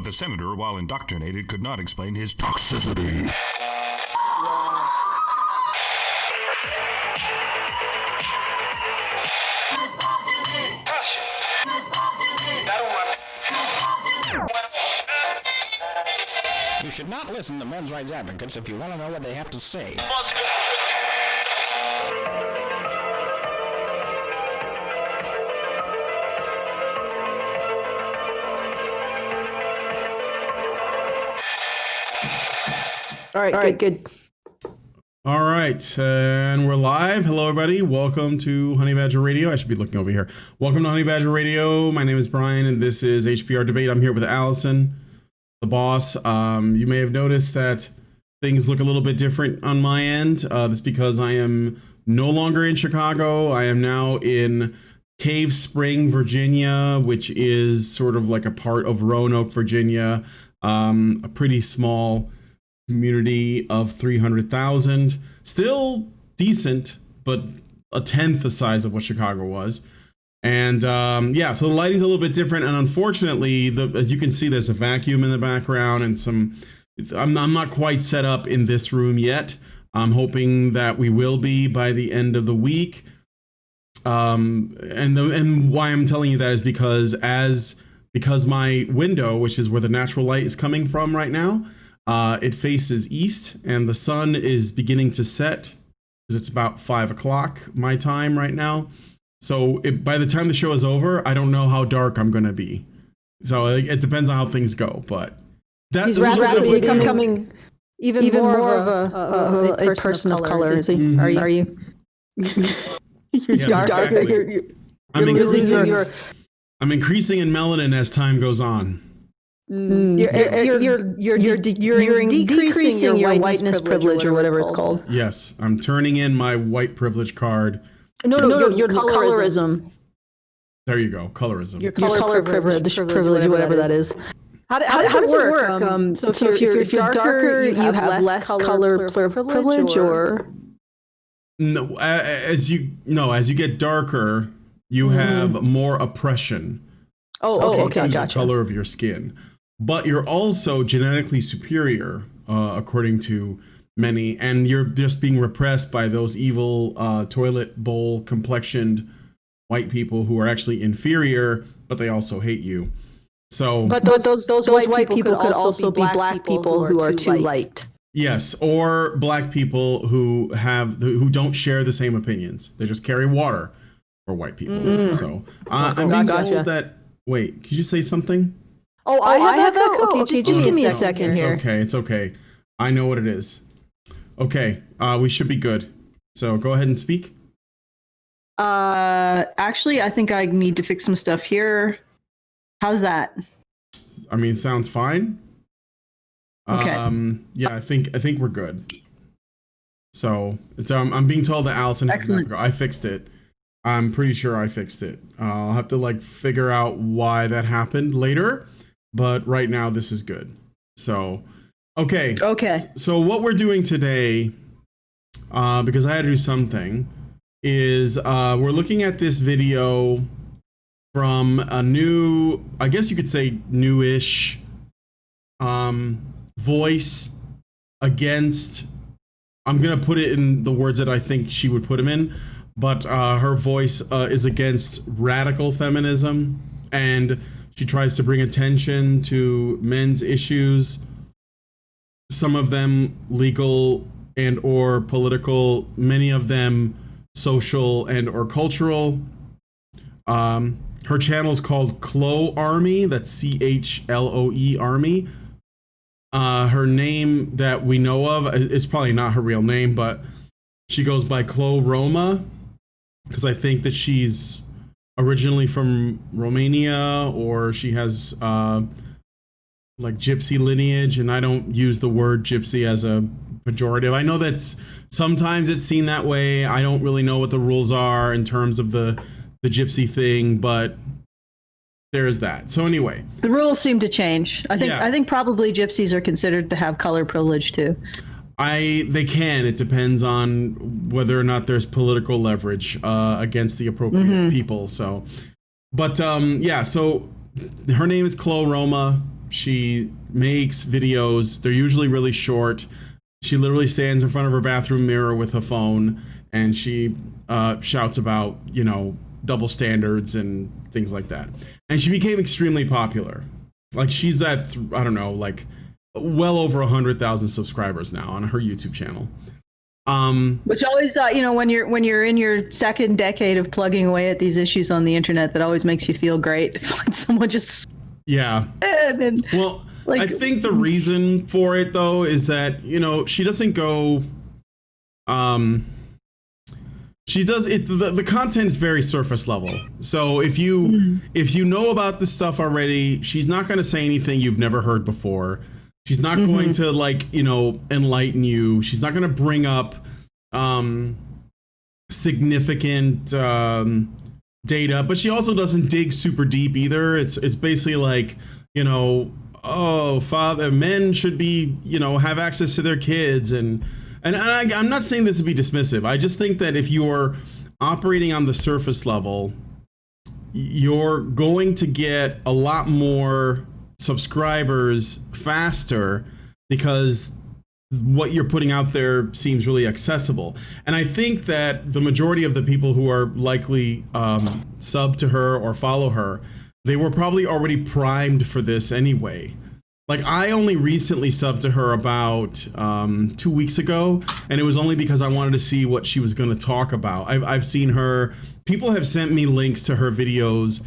But the senator, while indoctrinated, could not explain his toxicity. You should not listen to men's rights advocates if you want to know what they have to say. All right, good. All right, and we're live. Hello, everybody. Welcome to Honey Badger Radio. I should be looking over here. Welcome to Honey Badger Radio. My name is Brian, and this is HBR Debate. I'm here with Allison, the boss. You may have noticed that things look a little bit different on my end. That's because I am no longer in Chicago. I am now in Cave Spring, Virginia, which is sort of like a part of Roanoke, Virginia, a pretty small community of 300,000, still decent, but a tenth the size of what Chicago was. And yeah, so the lighting's a little bit different, and unfortunately, as you can see, there's a vacuum in the background and some. I'm not quite set up in this room yet. I'm hoping that we will be by the end of the week. And why I'm telling you that is because my window, which is where the natural light is coming from right now, it faces east, and the sun is beginning to set because it's about 5 o'clock my time right now. So by the time the show is over, I don't know how dark I'm going to be. So it depends on how things go. But He's rapidly becoming even more of a person of color, is he? Mm-hmm. Are you? You're darker. Exactly. I'm increasing in melanin as time goes on. You're decreasing your whiteness privilege or whatever it's called. Yes, I'm turning in my white privilege card. No, your colorism. There you go, colorism. Your color privilege, whatever that is. How does it work? So if you're darker, you have less color privilege, or no? As you get darker, you have more oppression. Okay, to gotcha. the color of your skin, but you're also genetically superior, according to many, and you're just being repressed by those evil toilet bowl complexioned white people who are actually inferior, but they also hate you. So, but those white people could also be black people who are too light. Yes, or black people who don't share the same opinions. They just carry water for white people. So I'm being told that. Wait, could you say something? Oh, I have echo. Okay, just give me a second here. It's okay. I know what it is. Okay, we should be good. So go ahead and speak. Actually, I think I need to fix some stuff here. How's that? I mean, sounds fine. Okay. Yeah, I think we're good. So I'm being told that Allison has an echo. I fixed it. I'm pretty sure I fixed it. I'll have to figure out why that happened later, but right now this is good. So, okay. So what we're doing today, because I had to do something, is we're looking at this video from a new, I guess you could say newish, voice against, I'm going to put it in the words that I think she would put him in, but her voice is against radical feminism, and she tries to bring attention to men's issues, some of them legal and or political, many of them social and or cultural. Her channel is called Chloe Army. That's CHLOE Army. Her name that we know of, it's probably not her real name, but she goes by Chloe Roma, because I think that she's originally from Romania, or she has gypsy lineage, and I don't use the word gypsy as a pejorative. I know that's sometimes it's seen that way. I don't really know what the rules are in terms of the gypsy thing, but there is that. So anyway, the rules seem to change. I think probably gypsies are considered to have color privilege too. They can. It depends on whether or not there's political leverage against the appropriate people. So, but yeah. So her name is Chloe Roma. She makes videos. They're usually really short. She literally stands in front of her bathroom mirror with her phone, and she shouts about, double standards and things like that. And she became extremely popular. Like, she's at, I don't know, like well over 100,000 subscribers now on her YouTube channel. Which always, when you're in your second decade of plugging away at these issues on the internet, that always makes you feel great to find someone just. Yeah. Well, I think the reason for it though is that, she doesn't go, she does it. The content is very surface level. So if you know about this stuff already, she's not going to say anything you've never heard before. She's not going to enlighten you. She's not going to bring up significant data, but she also doesn't dig super deep either. It's basically like, men should be, have access to their kids. And I'm not saying this to be dismissive. I just think that if you're operating on the surface level, you're going to get a lot more subscribers faster because what you're putting out there seems really accessible. And I think that the majority of the people who are likely sub to her or follow her, they were probably already primed for this anyway. Like, I only recently subbed to her about 2 weeks ago, and it was only because I wanted to see what she was going to talk about. I've seen her, people have sent me links to her videos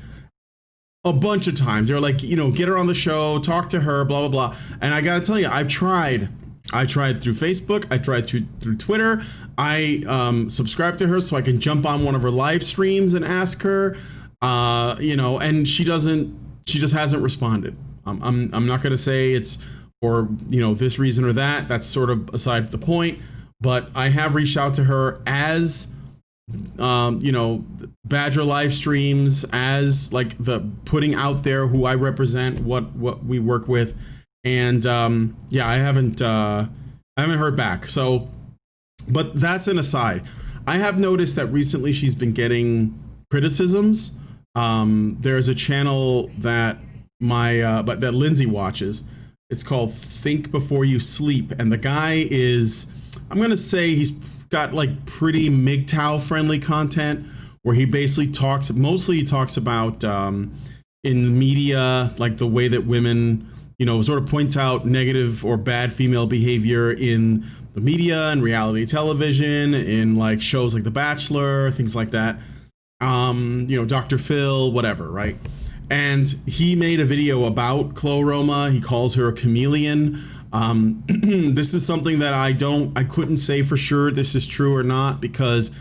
a bunch of times. They're like, get her on the show, talk to her, blah, blah, blah. And I got to tell you, I tried through Facebook. I tried through Twitter. I subscribed to her so I can jump on one of her live streams and ask her, and she just hasn't responded. I'm not going to say it's for, this reason or that. That's sort of aside the point. But I have reached out to her as Badger live streams, as like the putting out there who I represent, what we work with, and I haven't heard back. So, but that's an aside. I have noticed that recently she's been getting criticisms. There's a channel that that Lindsay watches. It's called Think Before You Sleep, and the guy is, I'm gonna say he's got like pretty MGTOW friendly content where he basically talks about in the media, like the way that women, sort of points out negative or bad female behavior in the media and reality television, in like shows like The Bachelor, things like that. Dr. Phil, whatever, right? And he made a video about Chloe Roma. He calls her a chameleon. This is something that I couldn't say for sure this is true or not, because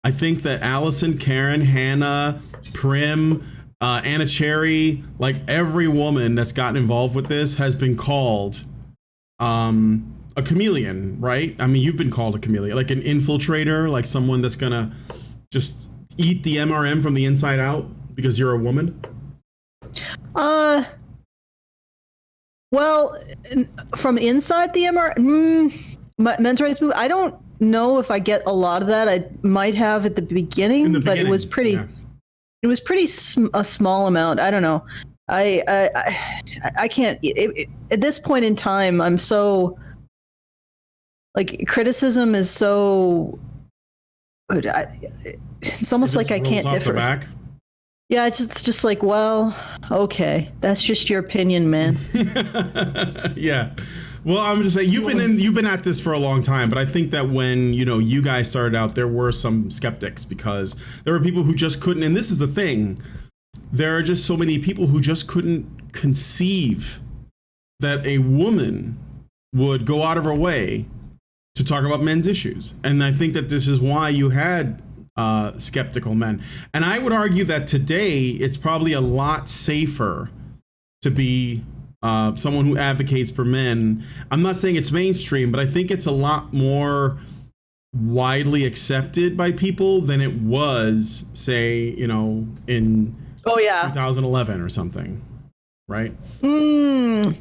I think that Allison, Karen, Hannah, Prim, Anna Cherry, like every woman that's gotten involved with this has been called a chameleon, right? I mean, you've been called a chameleon, like an infiltrator, like someone that's gonna just eat the MRM from the inside out because you're a woman. Well, from inside the men's rights movement, I don't know if I get a lot of that. I might have at the beginning, but it was pretty. Yeah. It was pretty a small amount. I don't know. I can't. At this point in time, I'm so like criticism is so. It's almost like I can't differ. Back. Yeah, it's just like, well, okay, that's just your opinion, man. Yeah. Well, I'm just saying you've been at this for a long time, but I think that when, you guys started out, there were some skeptics because there were people who just couldn't, and this is the thing, there are just so many people who just couldn't conceive that a woman would go out of her way to talk about men's issues. And I think that this is why you had skeptical men. And I would argue that today it's probably a lot safer to be someone who advocates for men. I'm not saying it's mainstream, but I think it's a lot more widely accepted by people than it was, say, in 2011 or something, right? I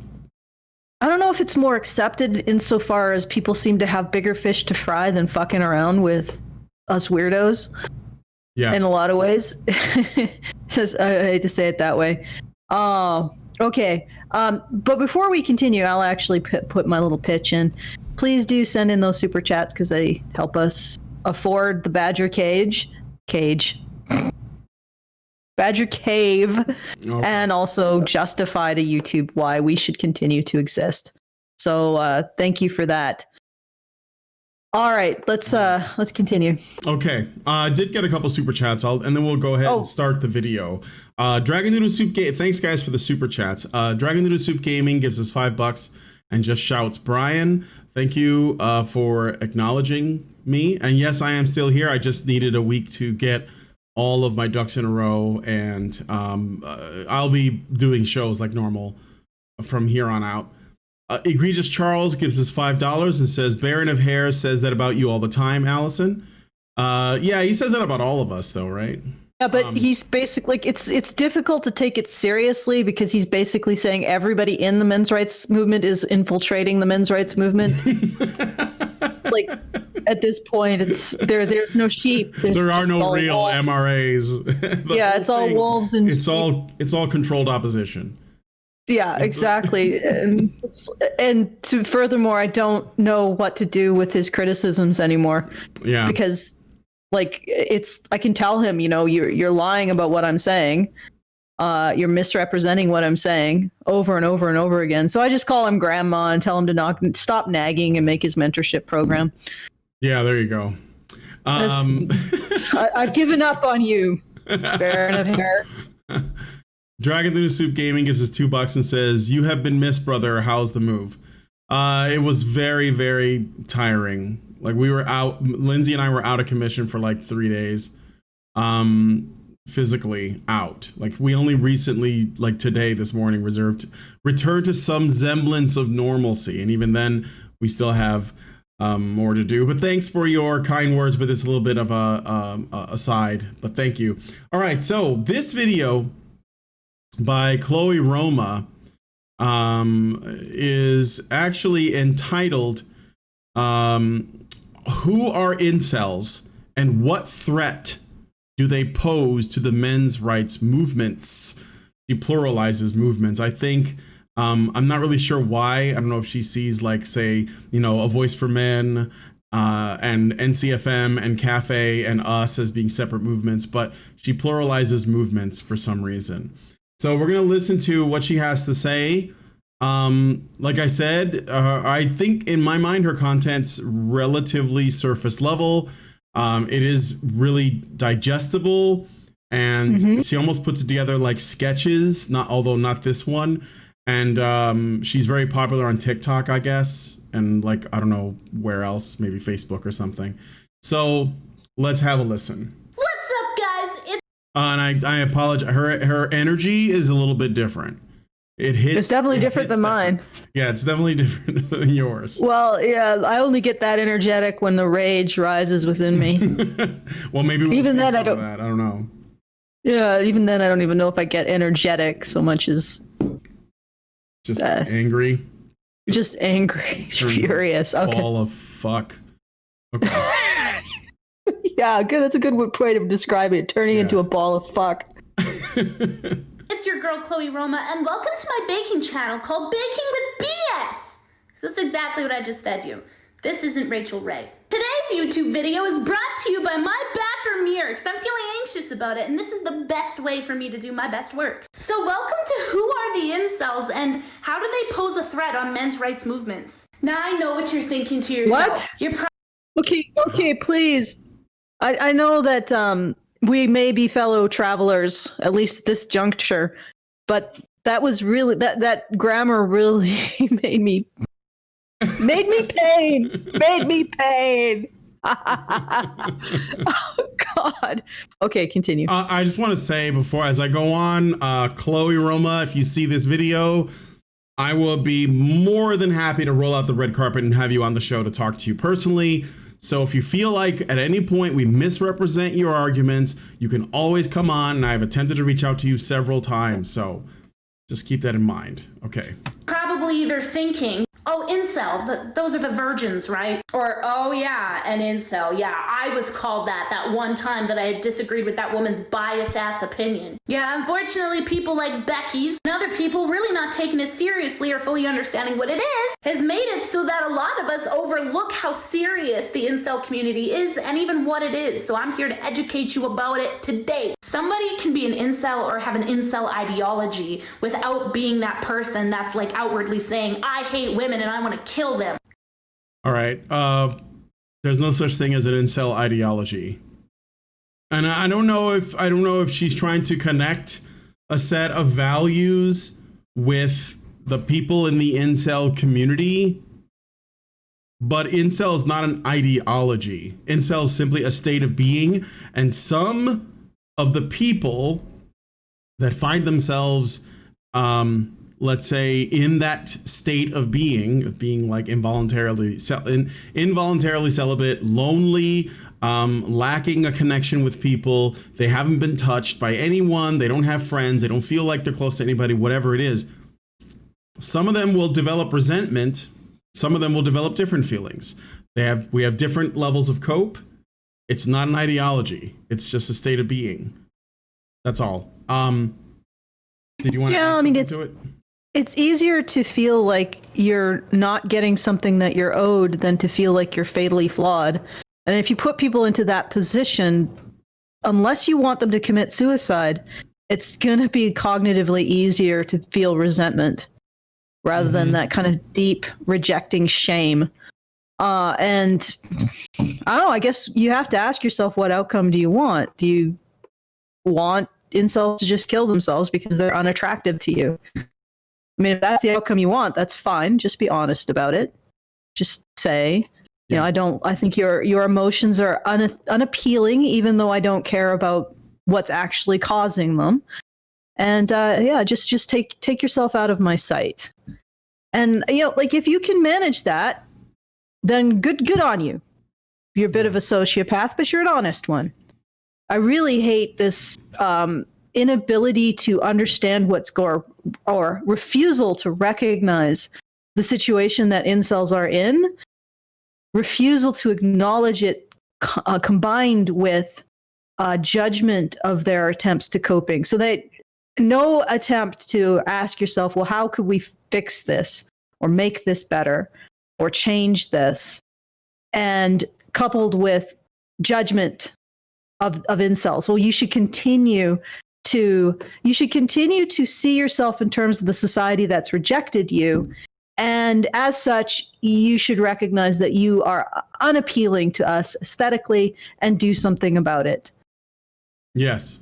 don't know if it's more accepted insofar as people seem to have bigger fish to fry than fucking around with us weirdos. Yeah. In a lot of ways. Says I hate to say it that way. Okay. But before we continue, I'll actually put my little pitch in. Please do send in those super chats because they help us afford the Badger Badger Cave, and also justify to YouTube why we should continue to exist. So thank you for that. All right, let's continue. Okay, I did get a couple super chats, and then we'll go ahead and start the video. Dragon Noodle Soup thanks guys for the super chats. Dragon Noodle Soup Gaming gives us $5 and just shouts, Brian, thank you for acknowledging me. And yes, I am still here. I just needed a week to get all of my ducks in a row, and I'll be doing shows like normal from here on out. Egregious Charles gives us $5 and says, Baron of Hair says that about you all the time, Allison. Yeah, he says that about all of us though, right? Yeah, but he's basically, it's difficult to take it seriously because he's basically saying everybody in the men's rights movement is infiltrating the men's rights movement. Like at this point, there's no sheep. There are no real wolves. MRAs. Yeah, it's all wolves and it's all controlled opposition. Yeah, exactly. And furthermore, I don't know what to do with his criticisms anymore. Yeah, because like I can tell him, you're lying about what I'm saying. You're misrepresenting what I'm saying over and over and over again. So I just call him grandma and tell him to stop nagging and make his mentorship program. Yeah, there you go. I've given up on you, Baron of Hair. Dragon Noodle Soup Gaming gives us $2 and says, you have been missed, brother. How's the move? It was very, very tiring. Like we were out, Lindsay and I were out of commission for like 3 days. Physically out. Like we only recently, like today, this morning, returned to some semblance of normalcy. And even then we still have more to do, but thanks for your kind words, but it's a little bit of a aside, but thank you. All right. So this video by Chloe Roma is actually entitled, Who Are Incels and What Threat Do They Pose to the Men's Rights Movements? She pluralizes movements. I think, I'm not really sure why. I don't know if she sees like, say, A Voice for Men and NCFM and Cafe and Us as being separate movements, but she pluralizes movements for some reason. So we're going to listen to what she has to say. Like I said, I think in my mind, her content's relatively surface level. It is really digestible, and she almost puts it together like sketches, although not this one. And she's very popular on TikTok, I guess. And like, I don't know where else, maybe Facebook or something. So let's have a listen. And I apologize. Her energy is a little bit different. It's definitely different than mine. Yeah, it's definitely different than yours. Well, yeah, I only get that energetic when the rage rises within me. Well, maybe we'll even then I don't know. Yeah, even then I don't even know if I get energetic so much as just angry. Just angry, furious. Okay. Ball of fuck. Okay. Yeah, good. That's a good way to describe it. Turning into a ball of fuck. It's your girl, Chloe Roma, and welcome to my baking channel called Baking with BS. That's exactly what I just fed you. This isn't Rachel Ray. Today's YouTube video is brought to you by my bathroom mirror because I'm feeling anxious about it, and this is the best way for me to do my best work. So welcome to Who Are the Incels, and how do they pose a threat on men's rights movements? Now I know what you're thinking to yourself. What? You're Okay, please. I know that we may be fellow travelers, at least at this juncture, but that was really that grammar really made me pain. Oh God. Okay, continue. I just want to say before, as I go on, Chloe Roma, if you see this video, I will be more than happy to roll out the red carpet and have you on the show to talk to you personally. So if you feel like at any point we misrepresent your arguments, you can always come on, and I've attempted to reach out to you several times. So just keep that in mind. Okay. probably either thinking, Oh, incel. Those are the virgins, right? Or, oh yeah, an incel. Yeah, I was called that one time that I had disagreed with that woman's bias-ass opinion. Yeah, unfortunately, people like Becky's and other people really not taking it seriously or fully understanding what it is has made it so that a lot of us overlook how serious the incel community is and even what it is. So I'm here to educate you about it today. Somebody can be an incel or have an incel ideology without being that person that's like outwardly saying, I hate women and I want to kill them. All right. There's no such thing as an incel ideology. And I don't know if she's trying to connect a set of values with the people in the incel community. But incel is not an ideology. Incel is simply a state of being. And some of the people that find themselves, let's say, in that state of being like involuntarily celibate, lonely, lacking a connection with people, they haven't been touched by anyone, they don't have friends, they don't feel like they're close to anybody, whatever it is. Some of them will develop resentment. Some of them will develop different feelings. We have different levels of cope. It's not an ideology. It's just a state of being. That's all. Did you want to add something to it? It's easier to feel like you're not getting something that you're owed than to feel like you're fatally flawed. And if you put people into that position, unless you want them to commit suicide, it's going to be cognitively easier to feel resentment rather than that kind of deep rejecting shame. And I don't know, I guess you have to ask yourself, what outcome do you want? Do you want incels to just kill themselves because they're unattractive to you? I mean, if that's the outcome you want, that's fine. Just be honest about it. Just say, you know, I think your emotions are unappealing, even though I don't care about what's actually causing them. And just take yourself out of my sight. And, you know, like if you can manage that, then good on you. You're a bit of a sociopath, but you're an honest one. I really hate this inability to understand or refusal to recognize the situation that incels are in, refusal to acknowledge it combined with judgment of their attempts to coping. So that no attempt to ask yourself, well, how could we fix this or make this better or change this? And coupled with judgment of incels. So you should continue to see yourself in terms of the society that's rejected you. And as such, you should recognize that you are unappealing to us aesthetically and do something about it. Yes.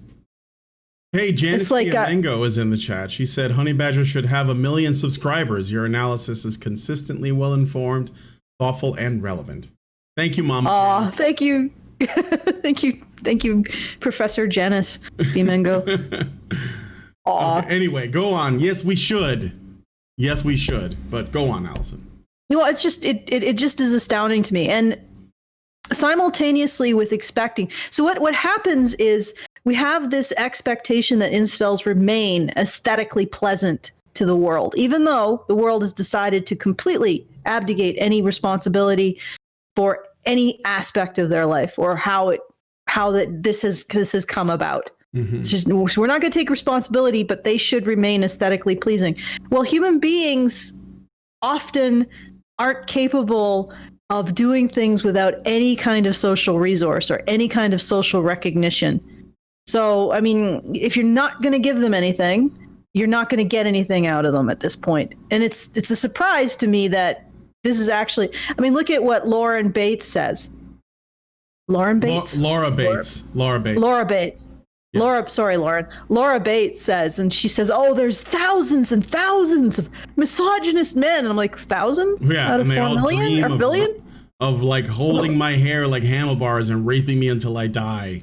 Hey, Janice Mango is in the chat. She said, Honey Badger should have 1 million subscribers. Your analysis is consistently well-informed, thoughtful, and relevant. Thank you, Mama. Aw, thank you. Thank you, Professor Janice Mango. Okay, anyway, go on. Yes, we should. But go on, Allison. Well, it's just it just is astounding to me. And simultaneously with expecting. So what happens is we have this expectation that incels remain aesthetically pleasant to the world, even though the world has decided to completely abdicate any responsibility for any aspect of their life or how this has come about. Mm-hmm. It's just, we're not going to take responsibility, but they should remain aesthetically pleasing. Well, human beings often aren't capable of doing things without any kind of social resource or any kind of social recognition. So, I mean, if you're not going to give them anything, you're not going to get anything out of them at this point. And it's a surprise to me that this is actually, I mean, look at what Lauren Bates says. Laura Bates. Yes. Laura Bates says, and she says, oh, there's thousands and thousands of misogynist men. And I'm like, 1,000? Yeah, out of 4 million or billion? Of like holding my hair like handlebars and raping me until I die.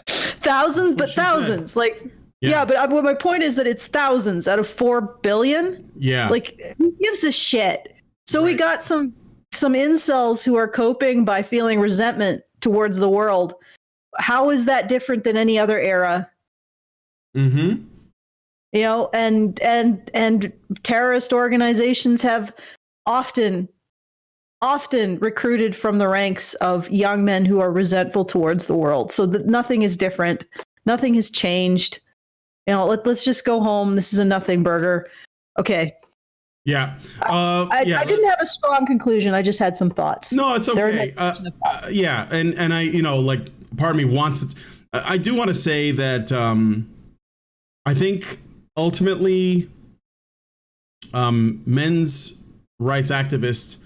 Thousands, but thousands. Said. Like, yeah, but my point is that it's thousands out of 4 billion. Yeah. Like, who gives a shit? So we got some incels who are coping by feeling resentment towards the world. How is that different than any other era? Mm-hmm. and terrorist organizations have often recruited from the ranks of young men who are resentful towards the world. So that nothing is different. Nothing has changed. Let's just go home. This is a nothing burger. Okay. Yeah. I didn't have a strong conclusion. I just had some thoughts. No, it's okay. Yeah. And I, like part of me wants it. I do want to say that I think ultimately men's rights activists,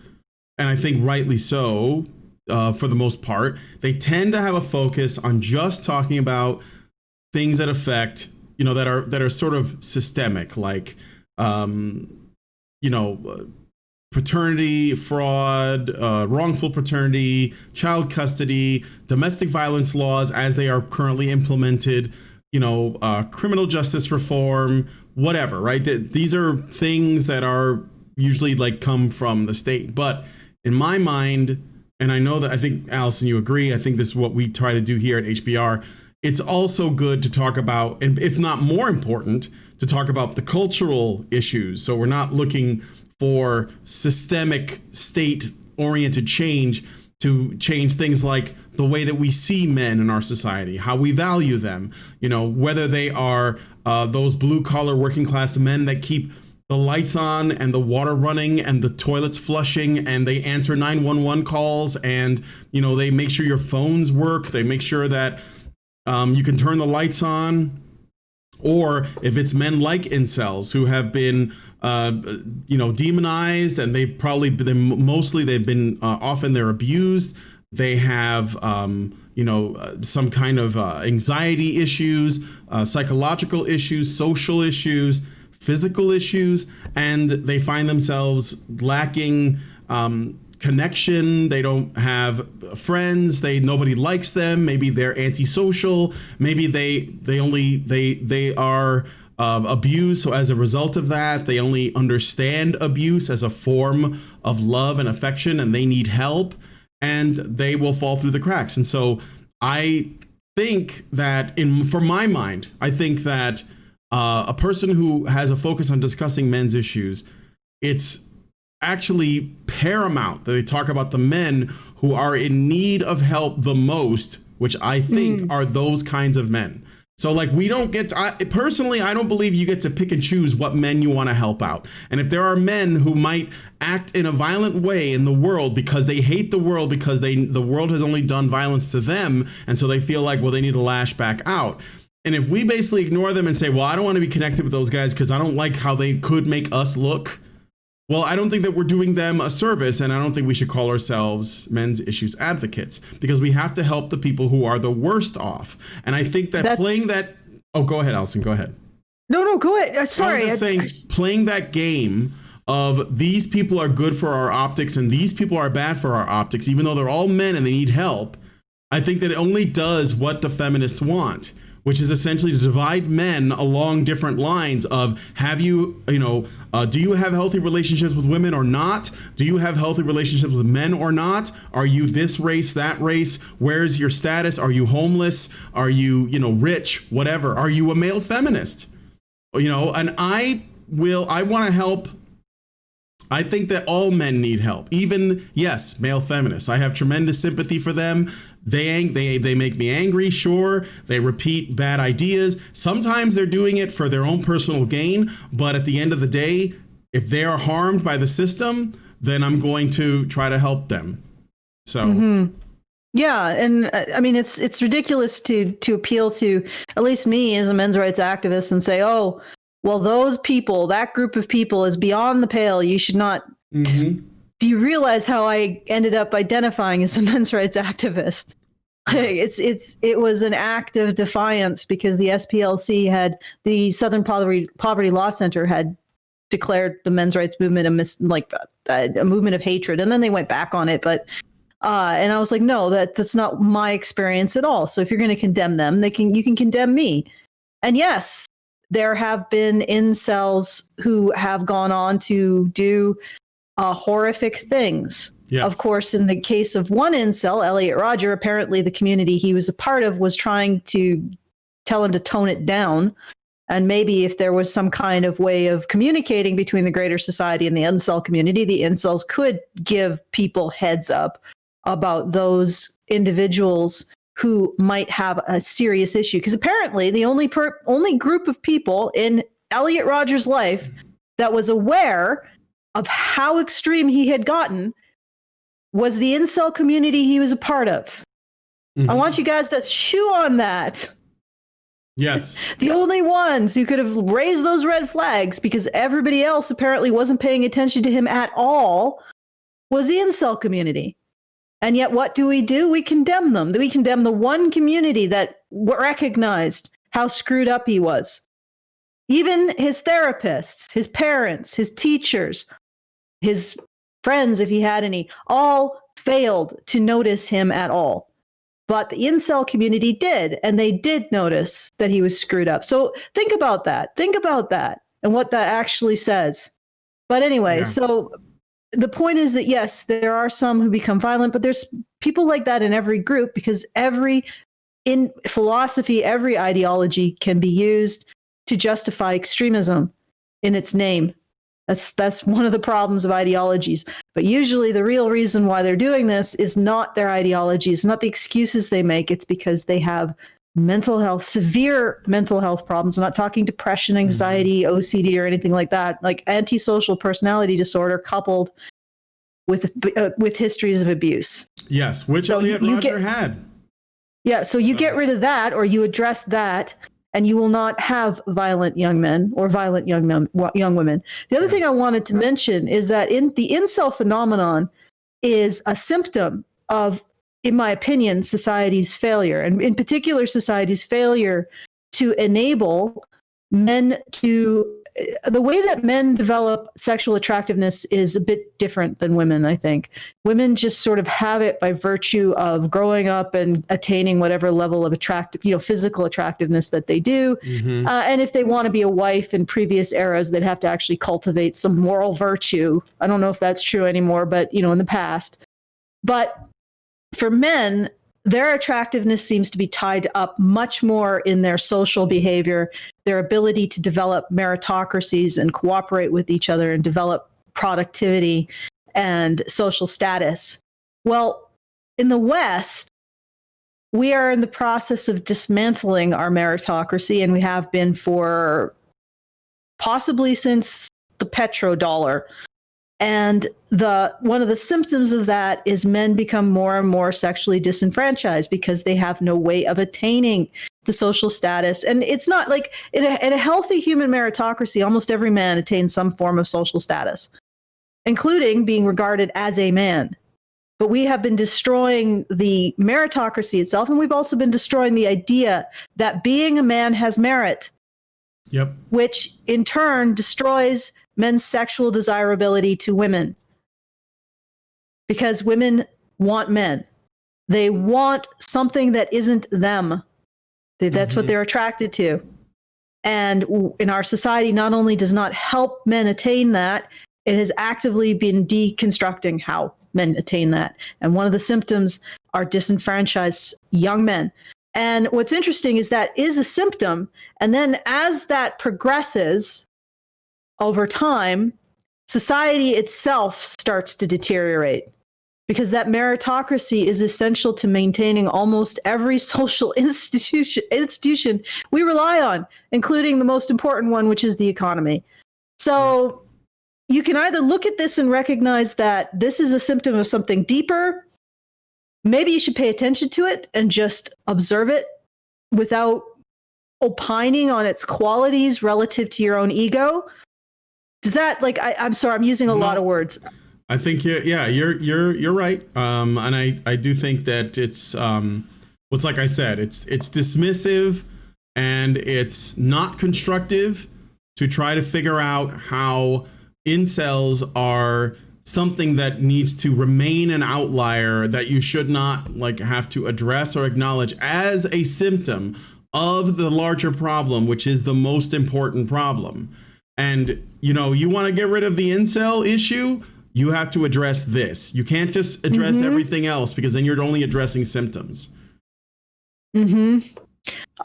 and I think rightly so, for the most part, they tend to have a focus on just talking about things that affect, that are sort of systemic, like, paternity fraud, wrongful paternity, child custody, domestic violence laws as they are currently implemented, criminal justice reform, whatever, right? These are things that are usually like come from the state. But in my mind, and I know that I think, Allison, you agree, I think this is what we try to do here at HBR. It's also good to talk about, and if not more important, to talk about the cultural issues. So we're not looking for systemic state-oriented change to change things like the way that we see men in our society, how we value them, whether they are those blue-collar working-class men that keep the lights on and the water running and the toilets flushing and they answer 911 calls and, they make sure your phones work. They make sure that you can turn the lights on. Or if it's men like incels who have been, demonized, and they've probably been, often they're abused. They have, some kind of anxiety issues, psychological issues, social issues, physical issues, and they find themselves lacking connection. They don't have friends. Nobody likes them. Maybe they're antisocial. Maybe they are abused. So as a result of that, they only understand abuse as a form of love and affection, and they need help, and they will fall through the cracks. And so I think that for my mind, I think that a person who has a focus on discussing men's issues, it's actually paramount that they talk about the men who are in need of help the most, which I think are those kinds of men. So like we don't get to, personally, I don't believe you get to pick and choose what men you want to help out. And if there are men who might act in a violent way in the world because they hate the world, because the world has only done violence to them, and so they feel like, well, they need to lash back out. And if we basically ignore them and say, well, I don't want to be connected with those guys because I don't like how they could make us look, well, I don't think that we're doing them a service, and I don't think we should call ourselves men's issues advocates, because we have to help the people who are the worst off. And I think that playing that... Oh, go ahead, Allison, go ahead. No, go ahead. Sorry. I was just saying, playing that game of these people are good for our optics and these people are bad for our optics, even though they're all men and they need help, I think that it only does what the feminists want, which is essentially to divide men along different lines of do you have healthy relationships with women or not? Do you have healthy relationships with men or not? Are you this race, that race? Where's your status? Are you homeless? Are you, rich, whatever? Are you a male feminist? And I want to help. I think that all men need help, even, yes, male feminists. I have tremendous sympathy for them. They make me angry, sure. They repeat bad ideas. Sometimes they're doing it for their own personal gain. But at the end of the day, if they are harmed by the system, then I'm going to try to help them. So. Yeah, and I mean, it's ridiculous to appeal to at least me as a men's rights activist and say, oh, well, those people, that group of people is beyond the pale. You should not. Do you realize how I ended up identifying as a men's rights activist? It was an act of defiance because the SPLC the Southern Poverty Law Center had declared the men's rights movement a movement of hatred, and then they went back on it. But and I was like, no, that's not my experience at all. So if you're going to condemn them, you can condemn me. And yes, there have been incels who have gone on to do horrific things. Yes. Of course, in the case of one incel, Elliot Rodger, apparently the community he was a part of was trying to tell him to tone it down. And maybe if there was some kind of way of communicating between the greater society and the incel community, the incels could give people heads up about those individuals who might have a serious issue. Because apparently the only group of people in Elliot Rodgers' life that was aware of how extreme he had gotten was the incel community he was a part of. I want you guys to chew on that. Yes. The only ones who could have raised those red flags, because everybody else apparently wasn't paying attention to him at all, was the incel community. And yet what do? We condemn them. We condemn the one community that recognized how screwed up he was. Even his therapists, his parents, his teachers, his friends, if he had any, all failed to notice him at all. But the incel community did, and they did notice that he was screwed up. So think about that. Think about that and what that actually says. But anyway, So the point is that, yes, there are some who become violent, but there's people like that in every group, because in philosophy, every ideology can be used to justify extremism in its name. That's one of the problems of ideologies. But usually the real reason why they're doing this is not their ideologies, not the excuses they make. It's because they have mental health, severe mental health problems. I'm not talking depression, anxiety, OCD, or anything like that. Like antisocial personality disorder coupled with histories of abuse. Yes, which Elliot Rodgers had. Yeah, so you get rid of that, or you address that, and you will not have violent young men or violent young women. The other thing I wanted to mention is that in the incel phenomenon is a symptom of, in my opinion, society's failure, and in particular, society's failure to enable men to. The way that men develop sexual attractiveness is a bit different than women, I think. Women just sort of have it by virtue of growing up and attaining whatever level of physical attractiveness that they do. And if they want to be a wife in previous eras, they'd have to actually cultivate some moral virtue. I don't know if that's true anymore, but, in the past. But for men, their attractiveness seems to be tied up much more in their social behavior, their ability to develop meritocracies and cooperate with each other and develop productivity and social status. Well, in the West, we are in the process of dismantling our meritocracy, and we have been for possibly since the petrodollar. And one of the symptoms of that is men become more and more sexually disenfranchised because they have no way of attaining the social status. And it's not like in a healthy human meritocracy, almost every man attains some form of social status, including being regarded as a man. But we have been destroying the meritocracy itself, and we've also been destroying the idea that being a man has merit. Yep. Which in turn destroys men's sexual desirability to women. Because women want men. They want something that isn't them. That's what they're attracted to. And in our society, not only does not help men attain that, it has actively been deconstructing how men attain that. And one of the symptoms are disenfranchised young men. And what's interesting is that is a symptom. And then as that progresses over time, society itself starts to deteriorate, because that meritocracy is essential to maintaining almost every social institution we rely on, including the most important one, which is the economy. So you can either look at this and recognize that this is a symptom of something deeper. Maybe you should pay attention to it and just observe it without opining on its qualities relative to your own ego. Does that, I'm sorry, I'm using a lot of words. I think you're right. And I do think that it's like I said, it's dismissive and it's not constructive to try to figure out how incels are something that needs to remain an outlier that you should not have to address or acknowledge as a symptom of the larger problem, which is the most important problem. And, you want to get rid of the incel issue, you have to address this. You can't just address everything else, because then you're only addressing symptoms.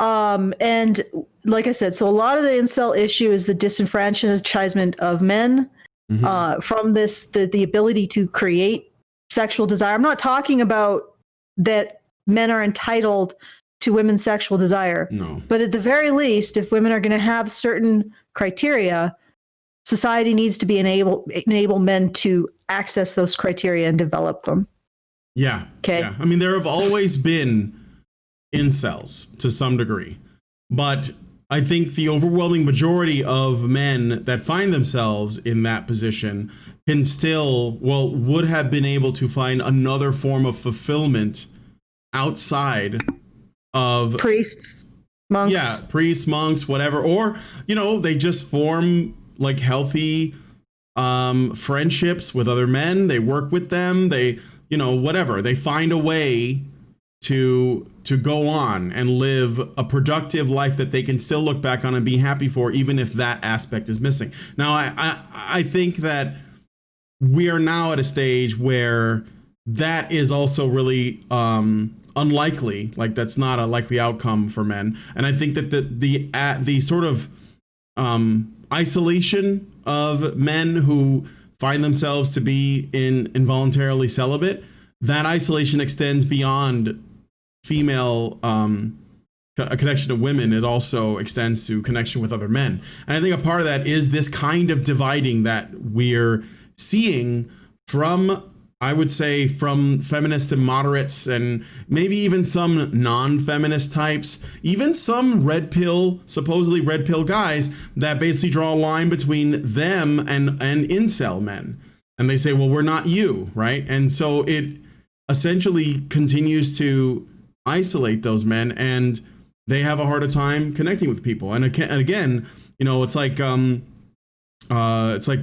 And like I said, so a lot of the incel issue is the disenfranchisement of men from the ability to create sexual desire. I'm not talking about that men are entitled to women's sexual desire. No. But at the very least, if women are going to have certain criteria, society needs to be enable men to access those criteria and develop them. Yeah. Okay. Yeah. I mean, there have always been incels to some degree, but I think the overwhelming majority of men that find themselves in that position can still, would have been able to find another form of fulfillment outside of priests, monks. Yeah, priests, monks, whatever. Or, they just form like healthy friendships with other men. They work with them. They, whatever. They find a way to go on and live a productive life that they can still look back on and be happy for, even if that aspect is missing. Now, I think that we are now at a stage where that is also really unlikely. Like, that's not a likely outcome for men. And I think that the sort of isolation of men who find themselves to be involuntarily celibate, that isolation extends beyond female a connection to women. It also extends to connection with other men. And I think a part of that is this kind of dividing that we're seeing from, I would say, from feminists and moderates, and maybe even some non-feminist types, even some supposedly red pill guys that basically draw a line between them and incel men. And they say, well, we're not you, right? And so it essentially continues to isolate those men, and they have a harder time connecting with people. And again, it's like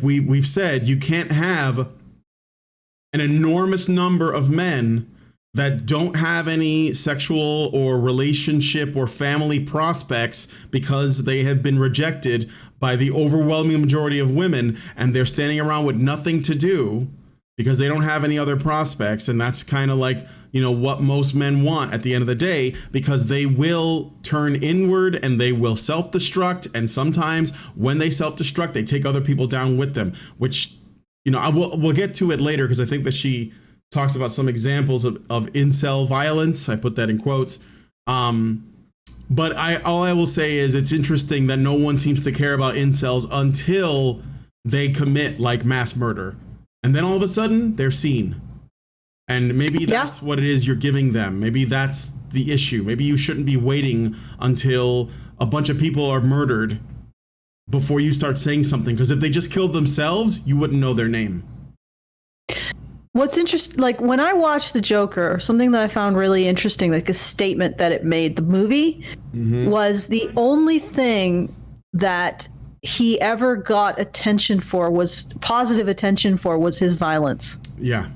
we've said, you can't have an enormous number of men that don't have any sexual or relationship or family prospects because they have been rejected by the overwhelming majority of women, and they're standing around with nothing to do because they don't have any other prospects. And that's kind of like, what most men want at the end of the day, because they will turn inward and they will self-destruct. And sometimes when they self-destruct, they take other people down with them, which, we'll get to it later, because I think that she talks about some examples of incel violence. I put that in quotes. But all I will say is it's interesting that no one seems to care about incels until they commit like mass murder. And then all of a sudden they're seen. And maybe that's what it is you're giving them. Maybe that's the issue. Maybe you shouldn't be waiting until a bunch of people are murdered before you start saying something. Because if they just killed themselves, you wouldn't know their name. What's interesting, like when I watched The Joker, something that I found really interesting, like a statement that it made, the movie was the only thing that he ever got attention for, was positive attention for, was his violence. Yeah.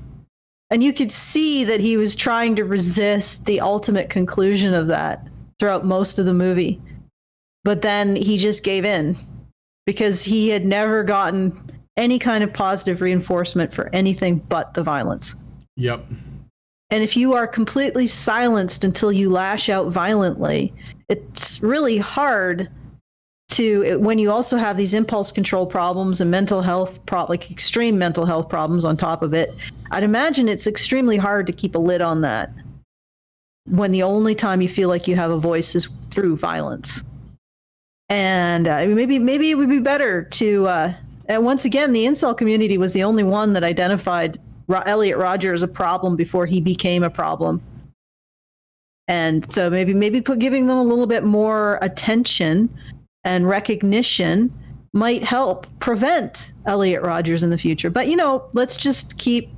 And you could see that he was trying to resist the ultimate conclusion of that throughout most of the movie. But then he just gave in because he had never gotten any kind of positive reinforcement for anything but the violence. Yep. And if you are completely silenced until you lash out violently, it's really hard to, when you also have these impulse control problems and mental health, like extreme mental health problems on top of it, I'd imagine it's extremely hard to keep a lid on that when the only time you feel like you have a voice is through violence. And maybe it would be better to, and once again, the incel community was the only one that identified Elliot Rodger as a problem before he became a problem. And so maybe giving them a little bit more attention and recognition might help prevent Elliot Rodgers in the future. But, let's just keep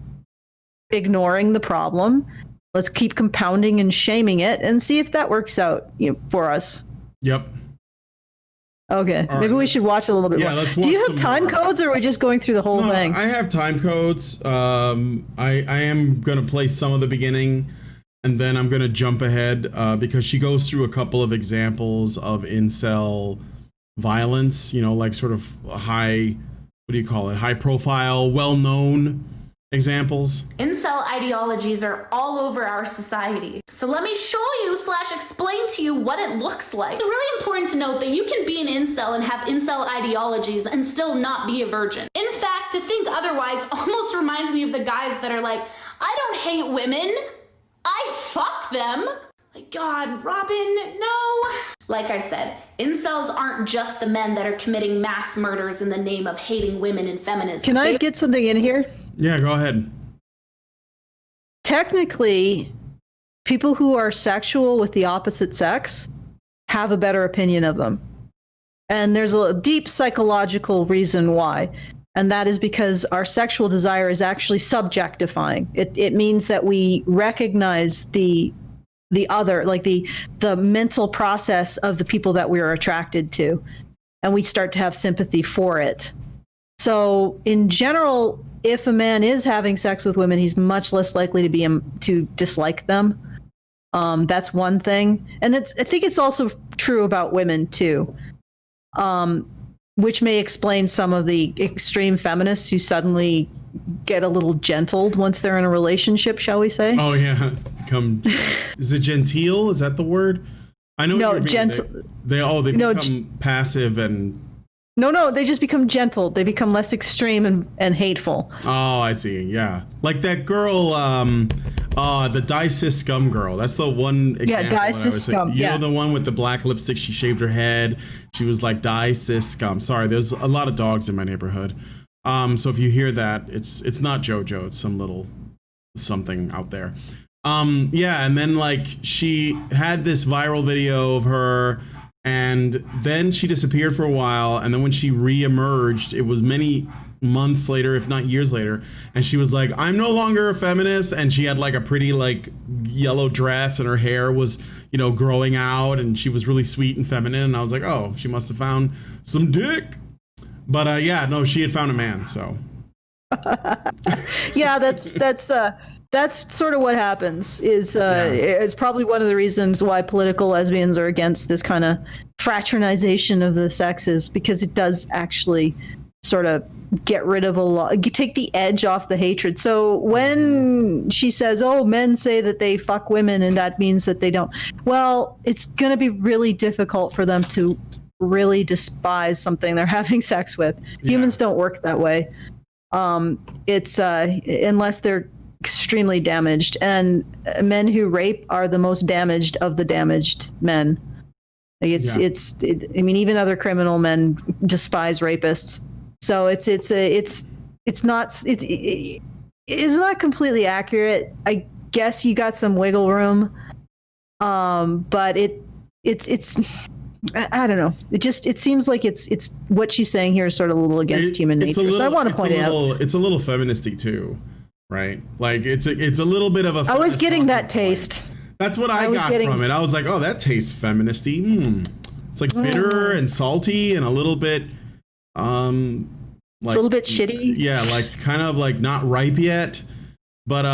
ignoring the problem. Let's keep compounding and shaming it and see if that works out for us. Yep. Okay. All maybe right, we should watch a little bit more. Let's Do you watch have time codes, or are we just going through the whole thing? I have time codes. I am going to play some of the beginning, and then I'm going to jump ahead because she goes through a couple of examples of incel violence, like sort of high profile, well-known examples? Incel ideologies are all over our society. So let me show you / explain to you what it looks like. It's really important to note that you can be an incel and have incel ideologies and still not be a virgin. In fact, to think otherwise almost reminds me of the guys that are like, I don't hate women, I fuck them. Like, God, Robin, no. Like I said, incels aren't just the men that are committing mass murders in the name of hating women and feminism. Can I get something in here? Yeah, go ahead. Technically, people who are sexual with the opposite sex have a better opinion of them. And there's a deep psychological reason why. And that is because our sexual desire is actually subjectifying. It means that we recognize the other, like the mental process of the people that we are attracted to. And we start to have sympathy for it. So in general, if a man is having sex with women, he's much less likely to dislike them. That's one thing. And I think it's also true about women too, which may explain some of the extreme feminists who suddenly get a little gentled once they're in a relationship, shall we say? Oh yeah, is it genteel? Is that the word? I know. No, what you mean. gentle. They become passive and. No, they just become gentle. They become less extreme and hateful. Oh, I see. Yeah. Like that girl, the Dice Scum girl. That's the one example. Yeah, Dice Scum. You know the one with the black lipstick, she shaved her head. She was like Dice Scum. Sorry, there's a lot of dogs in my neighborhood. So if you hear that, it's not JoJo, it's some little something out there. Yeah, and then like she had this viral video of her, and then she disappeared for a while, and then when she re-emerged, it was many months later, if not years later, and she was like, I'm no longer a feminist, and she had like a pretty like yellow dress, and her hair was, you know, growing out, and she was really sweet and feminine, and I was like, oh, she must have found some dick. But yeah, no, she had found a man, so. Yeah, that's sort of what happens. It's probably one of the reasons why political lesbians are against this kind of fraternization of the sexes, because it does actually sort of get rid of take the edge off the hatred. So when she says, oh, men say that they fuck women and that means that they don't, well, it's going to be really difficult for them to really despise something they're having sex with. Yeah. Humans don't work that way. It's unless they're extremely damaged, and men who rape are the most damaged of the damaged men. Like I mean, even other criminal men despise rapists. So it's not completely accurate. I guess you got some wiggle room, but it's I don't know. It seems like it's what she's saying here is sort of a little against human nature. So I want to point it out. It's a little feministy too, right? Like it's a little bit of a. I was getting that taste. That's what I got from it. I was like, oh, that tastes feministy. It's like bitter and salty and a little bit, like a little bit shitty. Yeah, like kind of like not ripe yet, but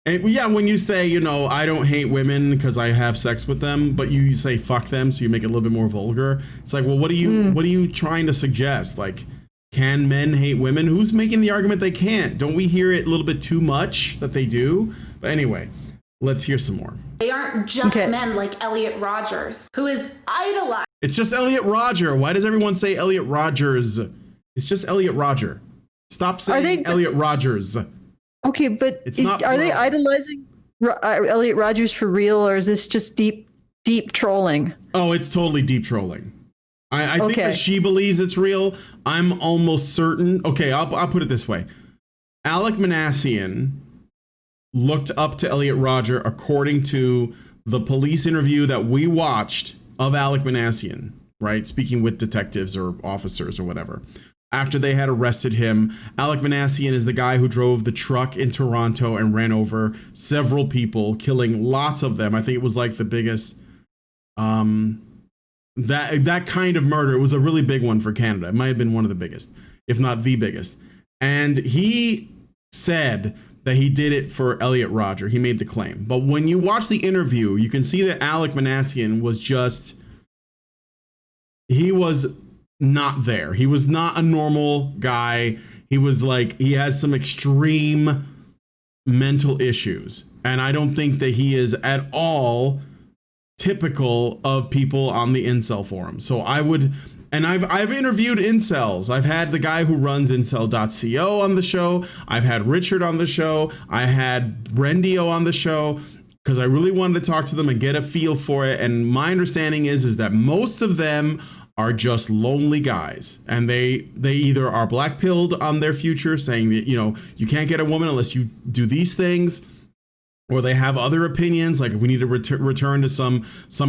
And yeah, when you say, you know, I don't hate women because I have sex with them, but you say fuck them, so you make it a little bit more vulgar. It's like, well, what are you trying to suggest? Like, can men hate women? Who's making the argument they can't? Don't we hear it a little bit too much that they do? But anyway, let's hear some more. They aren't just men like Elliot Rodgers, who is idolized. It's just Elliot Rodger. Why does everyone say Elliot Rodgers? It's just Elliot Rodger. Stop saying Elliot Rodgers. Okay, but are they idolizing Elliot Rodgers for real, or is this just deep trolling? Oh, it's totally deep trolling. I think that she believes it's real. I'm almost certain. Okay, I'll put it this way. Alec Manassian looked up to Elliot Rodger according to the police interview that we watched of Alec Manassian, right? Speaking with detectives or officers or whatever. After they had arrested him, Alec Manassian is the guy who drove the truck in Toronto and ran over several people, killing lots of them. I think it was like the biggest, that kind of murder. It was a really big one for Canada. It might have been one of the biggest, if not the biggest. And he said that he did it for Elliot Rodger. He made the claim. But when you watch the interview, you can see that Alec Manassian was he was not there. He was not a normal guy. he was like, he has some extreme mental issues. And I don't think that he is at all typical of people on the incel forum. So I would, and I've interviewed incels. I've had the guy who runs incel.co on the show. I've had Richard on the show. I had Brendio on the show because I really wanted to talk to them and get a feel for it. And my understanding is that most of them are just lonely guys, and they either are black pilled on their future, saying that, you know, you can't get a woman unless you do these things, or they have other opinions, like we need to return to some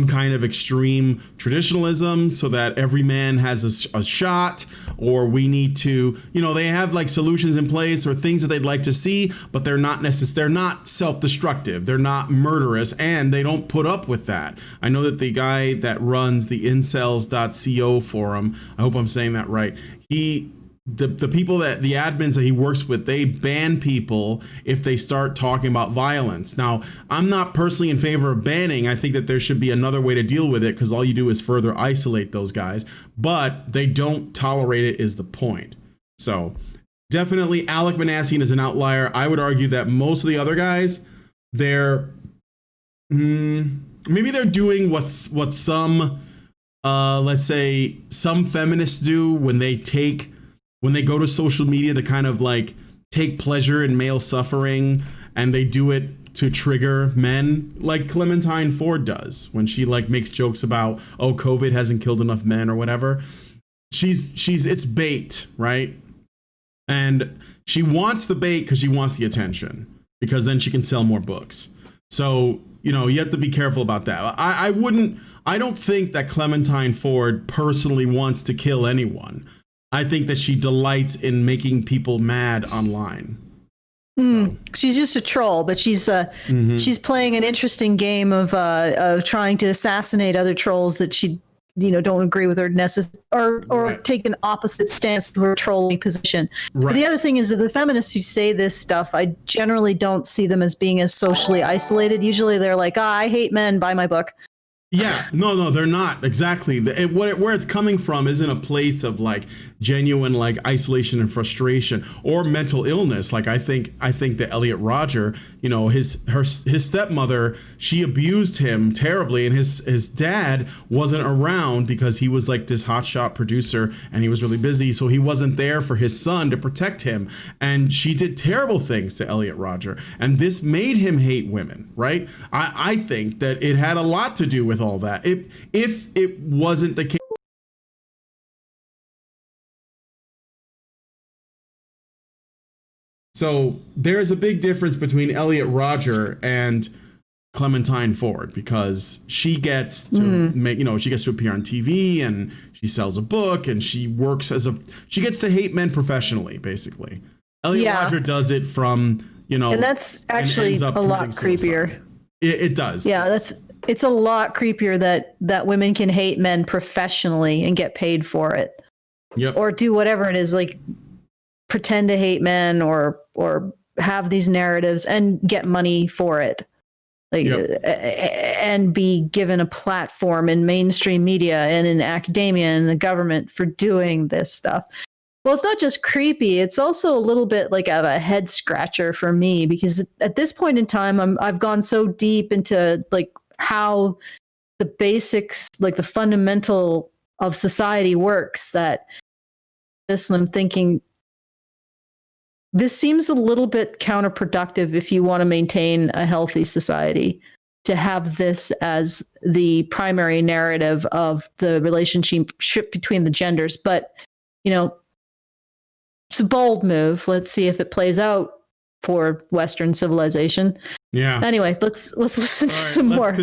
kind of extreme traditionalism so that every man has a shot, or we need to, you know, they have like solutions in place or things that they'd like to see, but they're not they're not self-destructive, they're not murderous, and they don't put up with that. I know that the guy that runs the Incels.co forum, I hope I'm saying that right, the people that the admins that he works with, they ban people if they start talking about violence. Now, I'm not personally in favor of banning. I think that there should be another way to deal with it, because all you do is further isolate those guys, but they don't tolerate it is the point. So definitely Alec Manassian is an outlier. I would argue that most of the other guys, they're maybe they're doing what some let's say some feminists do when they go to social media to kind of like take pleasure in male suffering, and they do it to trigger men, like Clementine Ford does when she like makes jokes about, oh, COVID hasn't killed enough men or whatever. It's bait, right? And she wants the bait because she wants the attention, because then she can sell more books. So, you know, you have to be careful about that. I don't think that Clementine Ford personally wants to kill anyone. I think that she delights in making people mad online. So. She's just a troll, but she's playing an interesting game of trying to assassinate other trolls that she, you know, don't agree with her or right. Take an opposite stance to her trolling position. Right. But the other thing is that the feminists who say this stuff, I generally don't see them as being as socially isolated. Usually they're like, I hate men, buy my book. Yeah, no, they're not. Exactly. Where it's coming from isn't a place of like genuine like isolation and frustration or mental illness. Like I think that Elliot Rodger, you know, his stepmother, she abused him terribly, and his dad wasn't around because he was like this hotshot producer and he was really busy, so he wasn't there for his son to protect him. And she did terrible things to Elliot Rodger, and this made him hate women, right? I think that it had a lot to do with all that. If it wasn't the case. So there's a big difference between Elliot Rodger and Clementine Ford, because she gets to make, you know, she gets to appear on TV and she sells a book and she works she gets to hate men professionally, basically. Elliot Rodger does it from, you know, and that's actually a lot creepier. It does. Yeah, it's a lot creepier that women can hate men professionally and get paid for it. Yep. Or do whatever it is, like pretend to hate men or have these narratives and get money for it. Like, and be given a platform in mainstream media and in academia and the government for doing this stuff. Well, it's not just creepy. It's also a little bit like a head scratcher for me, because at this point in time, I've gone so deep into like how the basics, like the fundamental of society works, that this, and I'm thinking, this seems a little bit counterproductive if you want to maintain a healthy society, to have this as the primary narrative of the relationship between the genders. But, you know, it's a bold move. Let's see if it plays out for Western civilization. Yeah. Anyway, let's listen to some more. Let's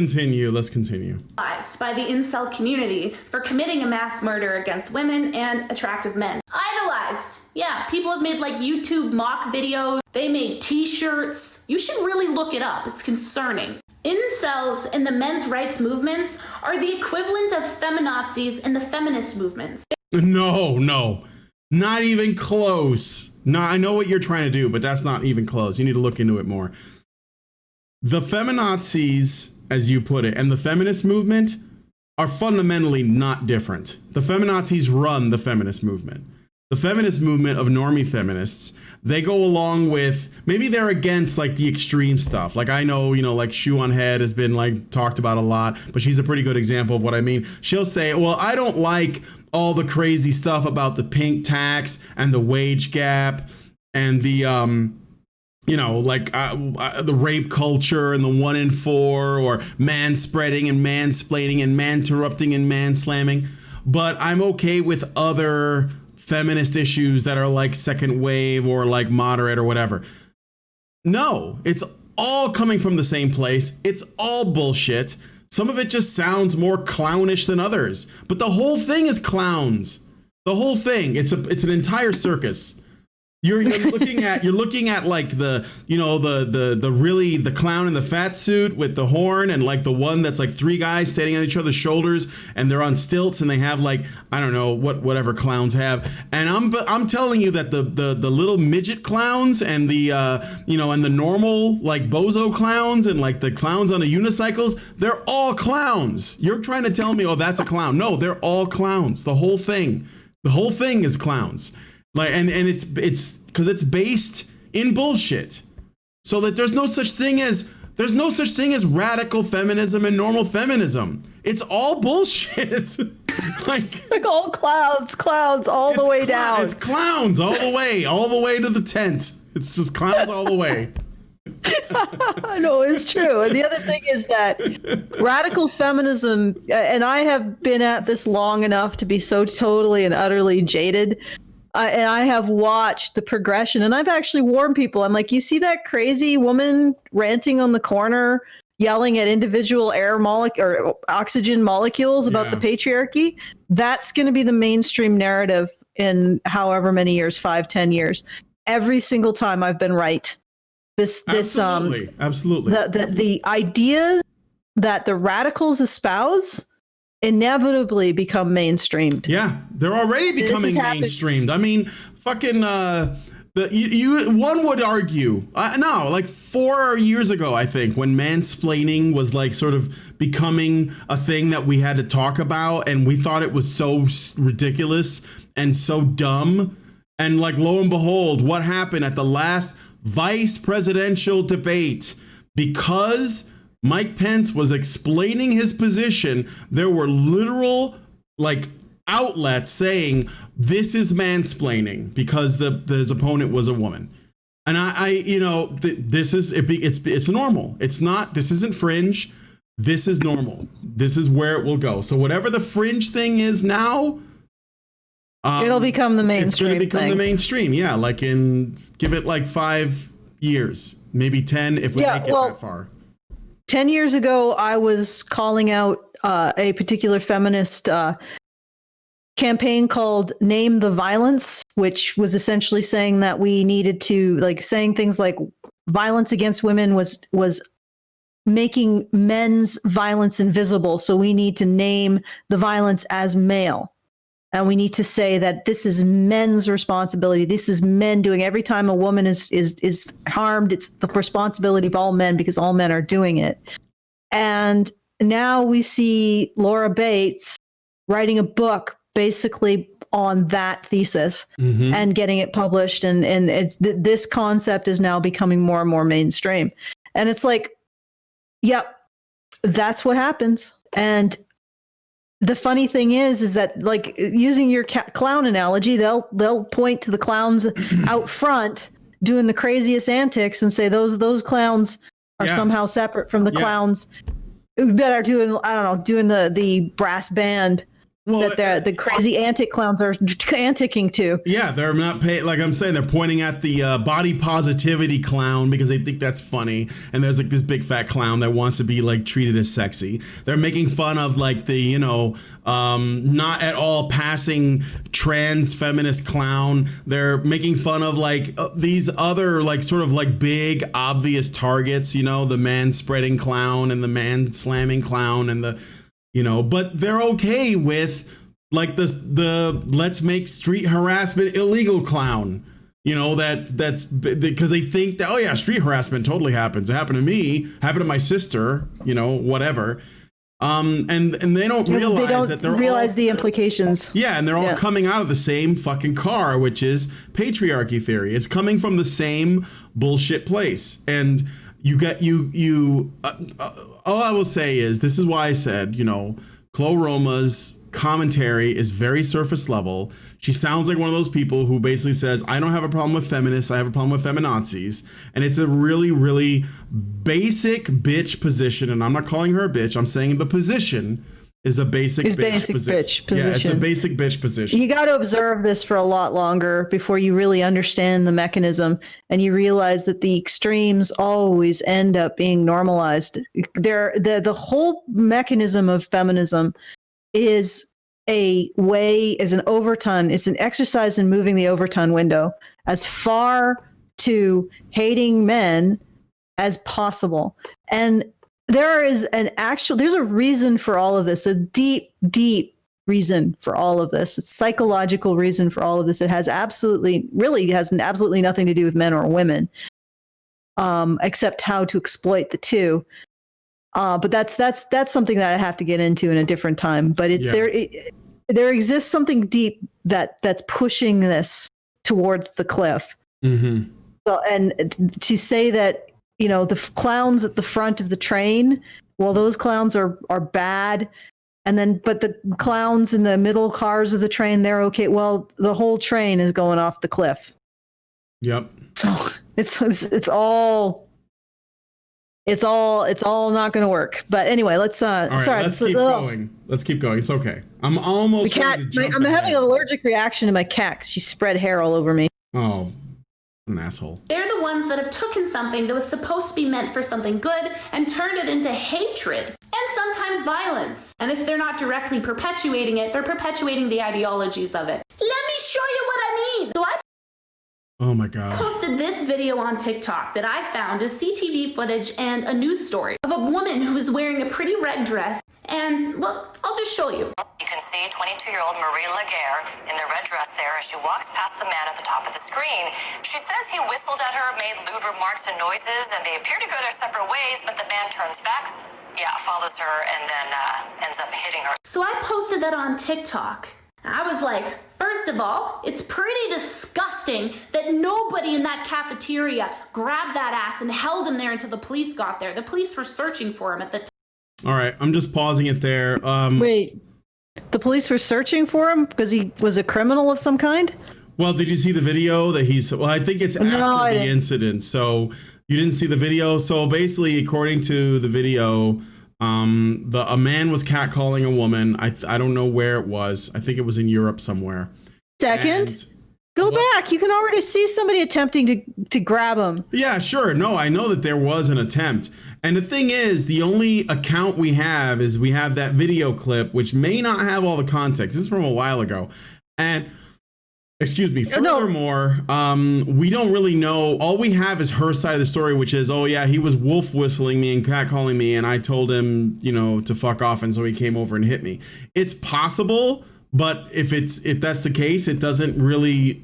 continue. By the incel community for committing a mass murder against women and attractive men. Idolized. Yeah, people have made like YouTube mock videos. They made t-shirts. You should really look it up. It's concerning. Incels in the men's rights movements are the equivalent of feminazis in the feminist movements. No. Not even close. No, I know what you're trying to do, but that's not even close. You need to look into it more. The feminazis, as you put it, and the feminist movement are fundamentally not different. The feminazis run the feminist movement. the feminist movement of normie feminists, they go along with, maybe they're against like the extreme stuff. Like I know, like Shoe on Head has been like talked about a lot, but she's a pretty good example of what I mean. She'll say, well, I don't like all the crazy stuff about the pink tax and the wage gap and the, the rape culture and the 1 in 4 or manspreading and mansplaining and man-interrupting and man-slamming. But I'm okay with other feminist issues that are like second wave or like moderate or whatever. No, it's all coming from the same place. It's all bullshit. Some of it just sounds more clownish than others, but the whole thing is clowns. The whole thing. It's an entire circus. You're looking at like the clown in the fat suit with the horn, and like the one that's like 3 guys standing on each other's shoulders and they're on stilts and they have like, I don't know whatever clowns have. And I'm telling you that the little midget clowns and the and the normal like bozo clowns and like the clowns on the unicycles, they're all clowns. You're trying to tell me, oh, that's a clown. No, they're all clowns. The whole thing is clowns. Like, and it's because it's based in bullshit. So that there's no such thing as radical feminism and normal feminism. It's all bullshit. like all clowns all the way down. It's clowns all the way to the tent. It's just clowns all the way. No, it's true. And the other thing is that radical feminism, and I have been at this long enough to be so totally and utterly jaded. And I have watched the progression, and I've actually warned people. I'm like, you see that crazy woman ranting on the corner, yelling at individual or oxygen molecules about the patriarchy? That's going to be the mainstream narrative in however many years, 5-10 years. Every single time I've been right. Absolutely. The ideas that the radicals espouse inevitably become mainstreamed. Yeah, they're already becoming mainstreamed. I mean, fucking one would argue, like 4 years ago, I think, when mansplaining was like sort of becoming a thing that we had to talk about, and we thought it was so ridiculous and so dumb. And like, lo and behold, what happened at the last vice presidential debate? Because Mike Pence was explaining his position, there were literal like outlets saying this is mansplaining because his opponent was a woman. And it's normal. It's not, this isn't fringe. This is normal. This is where it will go. So whatever the fringe thing is now, it'll become the mainstream. It's going to become the mainstream. Yeah. Like give it like 5 years, maybe 10 if we make it that far. 10 years ago, I was calling out a particular feminist campaign called Name the Violence, which was essentially saying that we needed to, like, saying things like violence against women was making men's violence invisible. So we need to name the violence as male. And we need to say that this is men's responsibility. This is men doing. Every time a woman is harmed, it's the responsibility of all men because all men are doing it. And now we see Laura Bates writing a book basically on that thesis and getting it published. And it's this concept is now becoming more and more mainstream. And it's like, yep, that's what happens. And the funny thing is that, like, using your clown analogy, they'll point to the clowns out front doing the craziest antics and say those clowns are somehow separate from the clowns that are doing, I don't know, doing the brass band that the crazy antic clowns are anticing to. Yeah, they're not paying. Like I'm saying, they're pointing at the body positivity clown because they think that's funny. And there's like this big fat clown that wants to be like treated as sexy. They're making fun of like the, not at all passing trans feminist clown. They're making fun of like these other like sort of like big obvious targets, the man spreading clown and the man slamming clown and the, but they're okay with like the let's make street harassment illegal clown, that's because they think that, oh yeah, street harassment totally happens. It happened to me, happened to my sister, whatever. And they don't realize that they're realize all, the implications. Yeah, and they're all coming out of the same fucking car, which is patriarchy theory. It's coming from the same bullshit place. And all I will say is, this is why I said, Chloe Roma's commentary is very surface level. She sounds like one of those people who basically says, I don't have a problem with feminists, I have a problem with feminazis. And it's a really, really basic bitch position. And I'm not calling her a bitch. I'm saying the position is a basic bitch position. Yeah, it's a basic bitch position. You got to observe this for a lot longer before you really understand the mechanism, and you realize that the extremes always end up being normalized. The whole mechanism of feminism is an overton. It's an exercise in moving the overton window as far to hating men as possible. And there's a reason for all of this, a deep, deep reason for all of this. It's psychological reason for all of this. It has absolutely nothing to do with men or women, except how to exploit the two. But that's something that I have to get into in a different time. But there exists something deep that's pushing this towards the cliff. Mm-hmm. So, and to say that, the clowns at the front of the train, well, those clowns are bad. But the clowns in the middle cars of the train, they're okay. Well, the whole train is going off the cliff. Yep. So it's all not going to work. But anyway, let's let's keep going. Let's keep going. It's okay. I'm almost I'm having an allergic reaction to my cat 'cause she spread hair all over me. Oh, an asshole. They're the ones that have taken something that was supposed to be meant for something good and turned it into hatred and sometimes violence. And if they're not directly perpetuating it, they're perpetuating the ideologies of it. Let me show you what I mean. So I Oh my God. posted this video on TikTok that I found as CTV footage and a news story of a woman who was wearing a pretty red dress. And, well, I'll just show you. You can see 22-year-old Marie Laguerre in the red dress there as she walks past the man at the top of the screen. She says he whistled at her, made lewd remarks and noises, and they appear to go their separate ways, but the man turns back, follows her, and then ends up hitting her. So I posted that on TikTok. I was like, first of all, it's pretty disgusting that nobody in that cafeteria grabbed that ass and held him there until the police got there. The police were searching for him at the time. All right, I'm just pausing it there. Wait, the police were searching for him because he was a criminal of some kind? Well, did you see the video that I think it's after the incident. So you didn't see the video. So basically, according to the video, a man was catcalling a woman. I don't know where it was. I think it was in Europe somewhere. Go back. You can already see somebody attempting to grab him. Yeah, sure. No, I know that there was an attempt. And the thing is, the only account we have that video clip, which may not have all the context. This is from a while ago. And excuse me. Furthermore, we don't really know. All we have is her side of the story, which is, oh yeah, he was wolf whistling me and catcalling me, and I told him, to fuck off, and so he came over and hit me. It's possible, but if that's the case, it doesn't really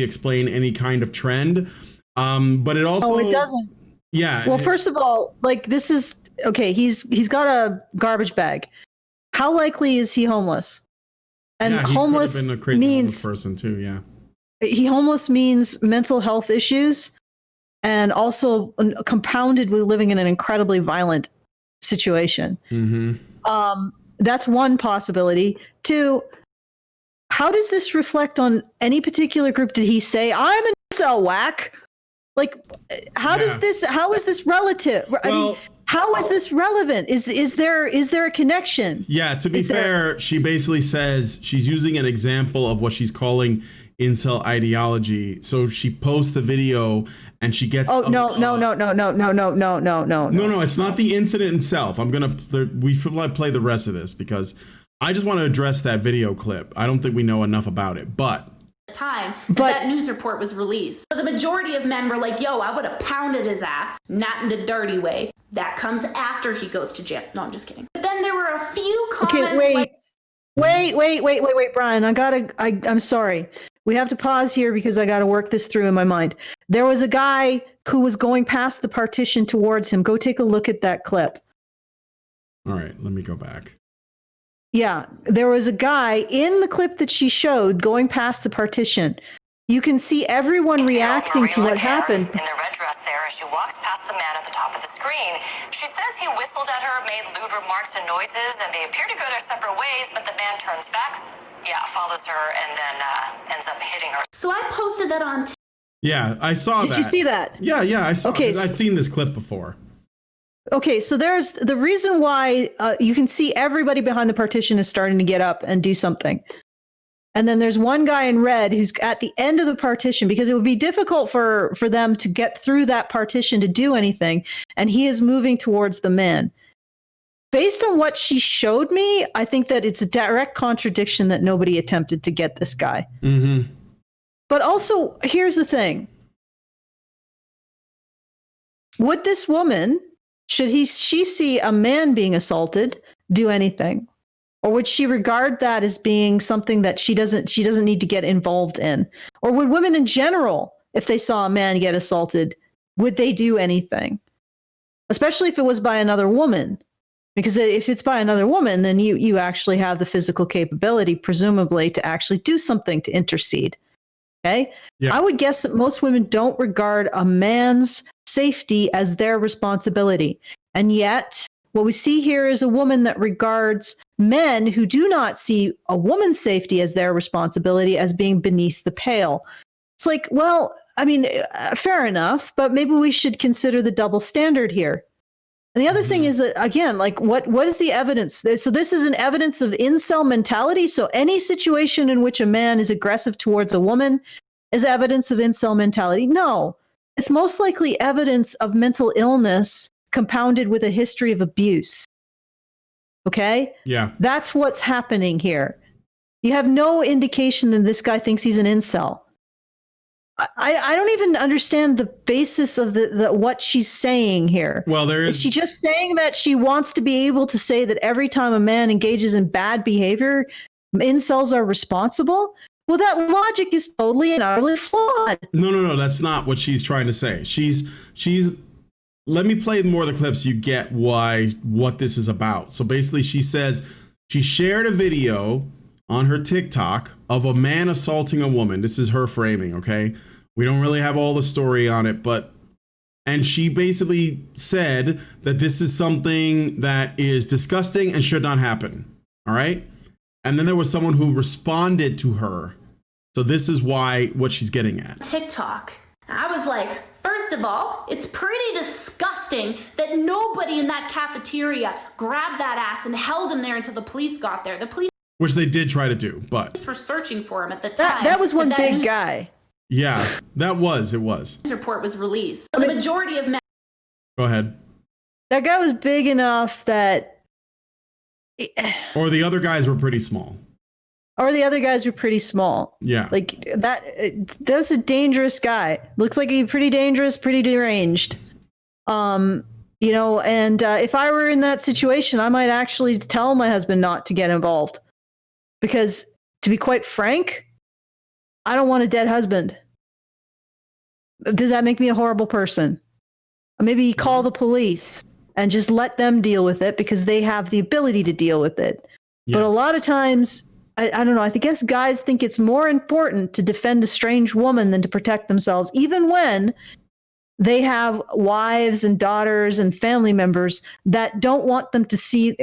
explain any kind of trend. But it also it doesn't. Yeah. Well, first of all, this is okay. He's got a garbage bag. How likely is he homeless? And homeless could have been a crazy means homeless person too. Yeah. Homeless means mental health issues, and also compounded with living in an incredibly violent situation. Mm-hmm. That's one possibility. Two, how does this reflect on any particular group? Did he say, "I'm an incel whack"? How is this relative? Well, how is this relevant? Is there a connection? Yeah, to be fair, she basically says she's using an example of what she's calling incel ideology. So she posts the video and she gets no, it's not the incident itself. We should play the rest of this because I just want to address that video clip. I don't think we know enough about it, but that news report was released. So the majority of men were like, yo, I would have pounded his ass, not in a dirty way. That comes after he goes to jail. No, I'm just kidding. But then there were a few comments. Wait, Brian, I'm sorry. We have to pause here because I got to work this through in my mind. There was a guy who was going past the partition towards him. Go take a look at that clip. All right, let me go back. Yeah, there was a guy in the clip that she showed going past the partition. You can see everyone reacting to what happened. In the red dress there, as she walks past the man at the top of the screen, she says he whistled at her, made lewd remarks and noises, and they appear to go their separate ways, but the man turns back, follows her, and then ends up hitting her. So I posted that on Yeah, I saw that. Did you see that? Yeah, I saw. Okay, I've seen this clip before. Okay, so there's the reason why you can see everybody behind the partition is starting to get up and do something. And then there's one guy in red who's at the end of the partition because it would be difficult for them to get through that partition to do anything. And he is moving towards the men. Based on what she showed me, I think that it's a direct contradiction that nobody attempted to get this guy. Mm-hmm. But also, here's the thing. Would this woman, should she see a man being assaulted, do anything? Or would she regard that as being something that she doesn't need to get involved in? Or would women in general, if they saw a man get assaulted, would they do anything? Especially if it was by another woman. Because if it's by another woman, then you actually have the physical capability, presumably, to actually do something to intercede. Okay? Yeah. I would guess that most women don't regard a man's safety as their responsibility. And yet, what we see here is a woman that regards men who do not see a woman's safety as their responsibility as being beneath the pale. It's like, well, I mean, fair enough, but maybe we should consider the double standard here. And the other thing is that, again, like what is the evidence? So this is an evidence of incel mentality. So any situation in which a man is aggressive towards a woman is evidence of incel mentality. No, it's most likely evidence of mental illness compounded with a history of abuse. Okay? Yeah. That's what's happening here. You have no indication that this guy thinks he's an incel. I don't even understand the basis of the what she's saying here. Well, Is she just saying that she wants to be able to say that every time a man engages in bad behavior, incels are responsible? Well, that logic is totally and utterly flawed. No. That's not what she's trying to say. She's. Let me play more of the clips. You get what this is about. So basically, she says she shared a video on her TikTok of a man assaulting a woman. This is her framing, okay? We don't really have all the story on it, and she basically said that this is something that is disgusting and should not happen, all right? And then there was someone who responded to her. So this is what she's getting at. TikTok. I was like, first of all, it's pretty disgusting that nobody in that cafeteria grabbed that ass and held him there until the police got there. The police, which they did try to do, but police were searching for him at the time. That was one big guy. Yeah, it was. News report was released. The majority of men. Go ahead. That guy was big enough that. Or the other guys were pretty small. Yeah. Like that's a dangerous guy. Looks like he's pretty dangerous, pretty deranged. And if I were in that situation, I might actually tell my husband not to get involved. Because to be quite frank, I don't want a dead husband. Does that make me a horrible person? Maybe call the police and just let them deal with it because they have the ability to deal with it. Yes. But a lot of times, I don't know, I guess guys think it's more important to defend a strange woman than to protect themselves, even when they have wives and daughters and family members that don't want them to see.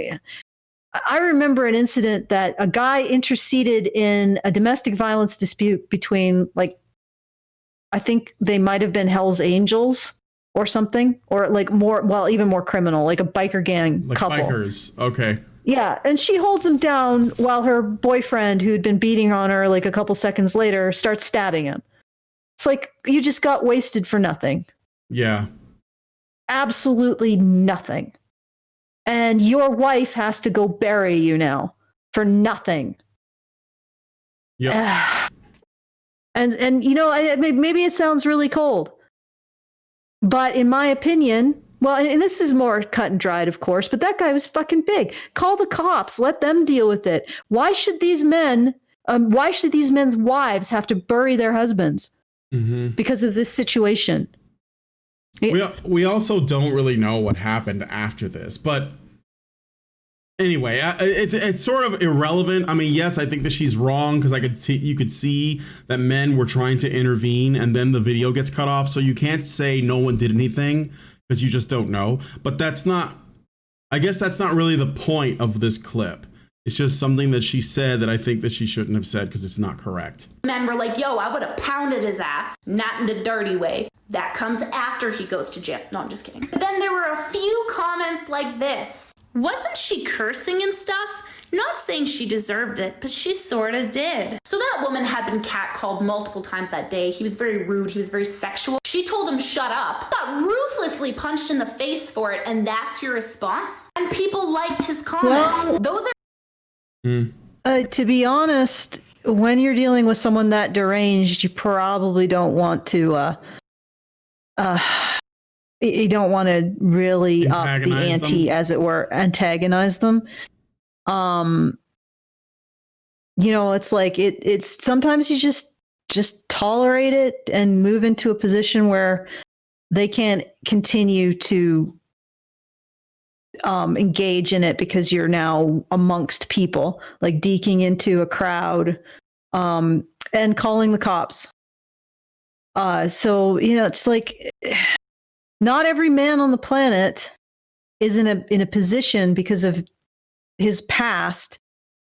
I remember an incident that a guy interceded in a domestic violence dispute between, I think they might have been Hell's Angels or something, or even more criminal, like a biker gang couple. Bikers, okay. Yeah, and she holds him down while her boyfriend, who'd been beating on her a couple seconds later, starts stabbing him. It's like, you just got wasted for nothing. Yeah. Absolutely nothing. And your wife has to go bury you now for nothing. Yeah. And maybe it sounds really cold. But in my opinion, well, and this is more cut and dried, of course, but that guy was fucking big. Call the cops. Let them deal with it. Why should these men's wives have to bury their husbands because of this situation? We also don't really know what happened after this, but Anyway, it's sort of irrelevant. I mean, yes, I think that she's wrong because you could see that men were trying to intervene and then the video gets cut off. So you can't say no one did anything because you just don't know. But I guess that's not really the point of this clip. It's just something that she said that I think that she shouldn't have said because it's not correct. Men were like, yo, I would have pounded his ass, not in a dirty way. That comes after he goes to jail. No, I'm just kidding. But then there were a few comments like this. Wasn't she cursing and stuff? Not saying she deserved it, but she sorta did. So that woman had been catcalled multiple times that day. He was very rude. He was very sexual. She told him, shut up. Got ruthlessly punched in the face for it, and that's your response? And people liked his comments. Well, those are... To be honest, when you're dealing with someone that deranged, you probably don't want to... you don't want to really up the ante, as it were, antagonize them. It's like it's sometimes you just tolerate it and move into a position where they can't continue to engage in it because you're now amongst people, like deking into a crowd and calling the cops. So it's like not every man on the planet is in a position because of his past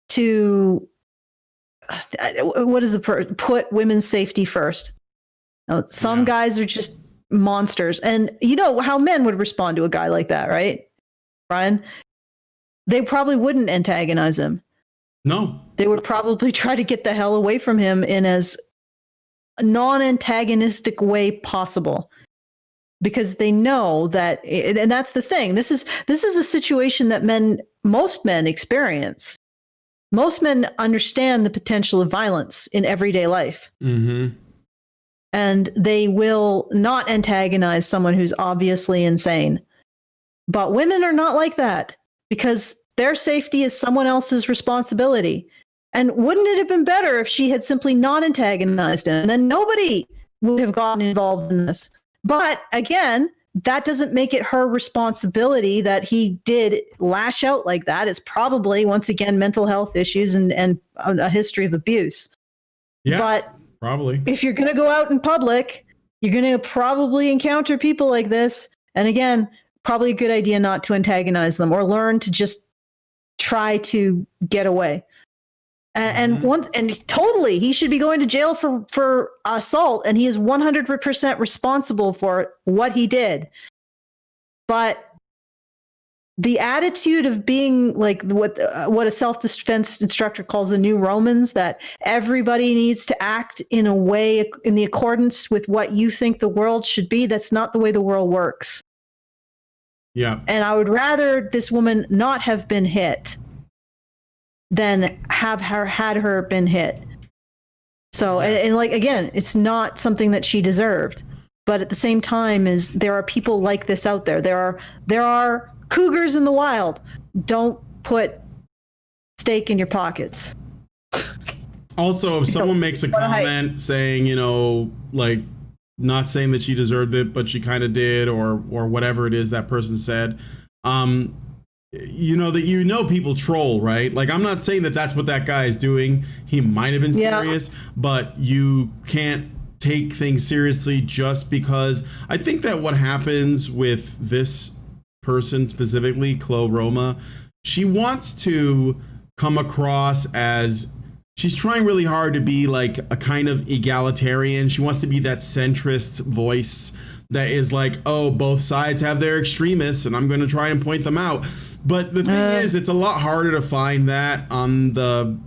to put women's safety first. Now, some guys are just monsters, and you know how men would respond to a guy like that, right, Brian? They probably wouldn't antagonize him. No, they would probably try to get the hell away from him in as non-antagonistic way possible, because they know that, and that's the thing. This is a situation that most men experience. Most men understand the potential of violence in everyday life. Mm-hmm. And they will not antagonize someone who's obviously insane. But women are not like that, because their safety is someone else's responsibility. And wouldn't it have been better if she had simply not antagonized him? Then nobody would have gotten involved in this. But again, that doesn't make it her responsibility that he did lash out like that. It's probably, once again, mental health issues and a history of abuse. Yeah, but probably. If you're going to go out in public, you're going to probably encounter people like this. And again, probably a good idea not to antagonize them, or learn to just try to get away. And totally, he should be going to jail for assault, and he is 100% responsible for what he did. But the attitude of being like what a self-defense instructor calls the new Romans, that everybody needs to act in a way in the accordance with what you think the world should be, that's not the way the world works. Yeah. And I would rather this woman not have been hit than had her been hit. So, and like, again, it's not something that she deserved. But at the same time, there are people like this out there. There are cougars in the wild. Don't put steak in your pockets. Also, if someone makes a comment saying, like, not saying that she deserved it, but she kind of did, or whatever it is that person said, people troll, right? Like, I'm not saying that that's what that guy is doing. He might have been serious, but you can't take things seriously just because. I think that what happens with this person specifically, Chloe Roma, she wants to come across as she's trying really hard to be like a kind of egalitarian. She wants to be that centrist voice that is like, oh, both sides have their extremists and I'm going to try and point them out. But the thing is, it's a lot harder to find that on the,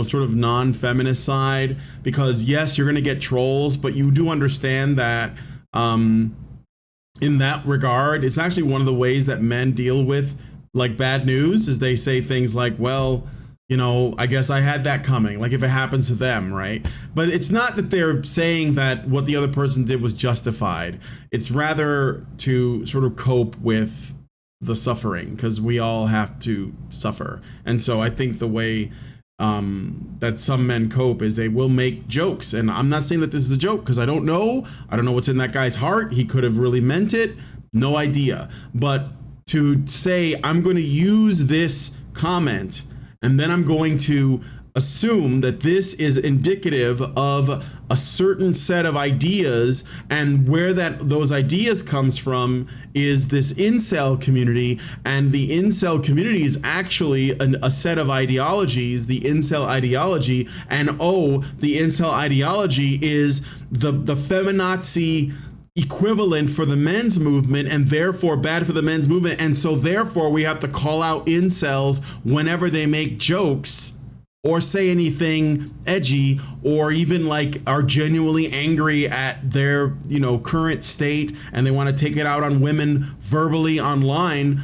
sort of non-feminist side, because yes, you're going to get trolls, but you do understand that in that regard, it's actually one of the ways that men deal with like bad news is they say things like, well, I guess I had that coming, like if it happens to them, right? But it's not that they're saying that what the other person did was justified. It's rather to sort of cope with the suffering, because we all have to suffer. And so I think the way that some men cope is they will make jokes. And I'm not saying that this is a joke, because I don't know what's in that guy's heart. He could have really meant it. No idea. But to say, I'm going to use this comment, and then I'm going to assume that this is indicative of a certain set of ideas, and where those ideas comes from is this incel community, and the incel community is actually a set of ideologies, the incel ideology, and the incel ideology is the feminazi equivalent for the men's movement, and therefore bad for the men's movement, and so therefore we have to call out incels whenever they make jokes or say anything edgy, or even like are genuinely angry at their, current state, and they want to take it out on women verbally online.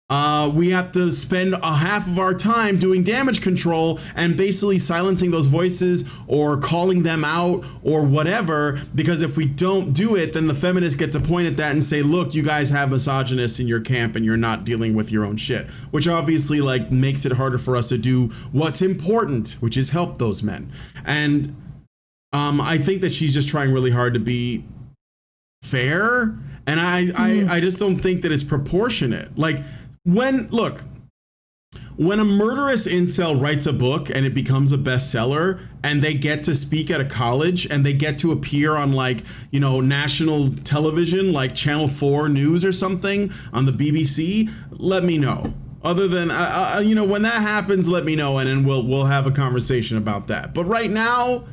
We have to spend a half of our time doing damage control and basically silencing those voices or calling them out or whatever, because if we don't do it, then the feminists get to point at that and say, look, you guys have misogynists in your camp and you're not dealing with your own shit, which obviously makes it harder for us to do what's important, which is help those men. And I think that she's just trying really hard to be fair, and I just don't think that it's proportionate. Like, when a murderous incel writes a book and it becomes a bestseller, and they get to speak at a college, and they get to appear on national television, like Channel 4 News or something on the BBC, let me know. Other than, when that happens, let me know, and then we'll have a conversation about that. But right now,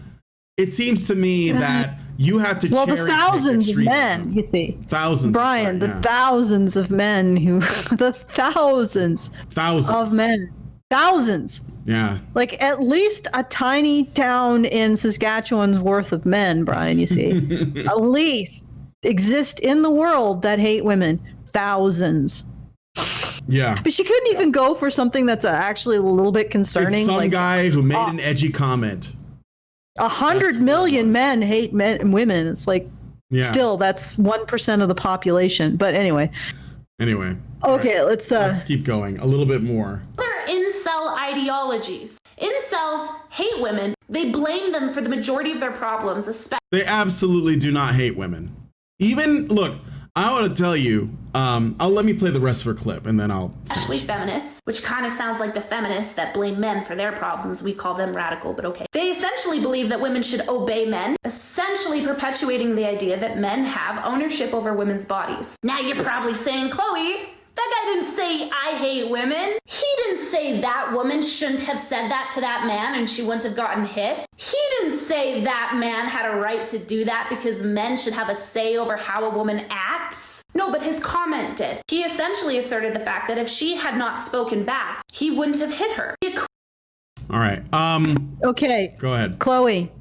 it seems to me that you have to the thousands of men, you see. Thousands. Brian, thousands of men thousands of men. Thousands. Yeah. Like at least a tiny town in Saskatchewan's worth of men, Brian, you see. At least exist in the world that hate women. Thousands. Yeah. But she couldn't even go for something that's actually a little bit concerning. It's some guy who made an edgy comment. 100 million men hate men and women. It's like, still, that's 1% of the population. But anyway. Okay, right. Let's keep going a little bit more. These are incel ideologies. Incels hate women. They blame them for the majority of their problems, especially. They absolutely do not hate women. Look, I want to tell you, let me play the rest of her clip and then I'll... Especially feminists, which kind of sounds like the feminists that blame men for their problems. We call them radical, but okay. They essentially believe that women should obey men, essentially perpetuating the idea that men have ownership over women's bodies. Now you're probably saying, Chloe, that guy didn't say I hate women. He didn't say that woman shouldn't have said that to that man and she wouldn't have gotten hit. He didn't say that man had a right to do that because men should have a say over how a woman acts. No, but his comment did. He essentially asserted the fact that if she had not spoken back, he wouldn't have hit her. All right. Okay. Go ahead. Chloe,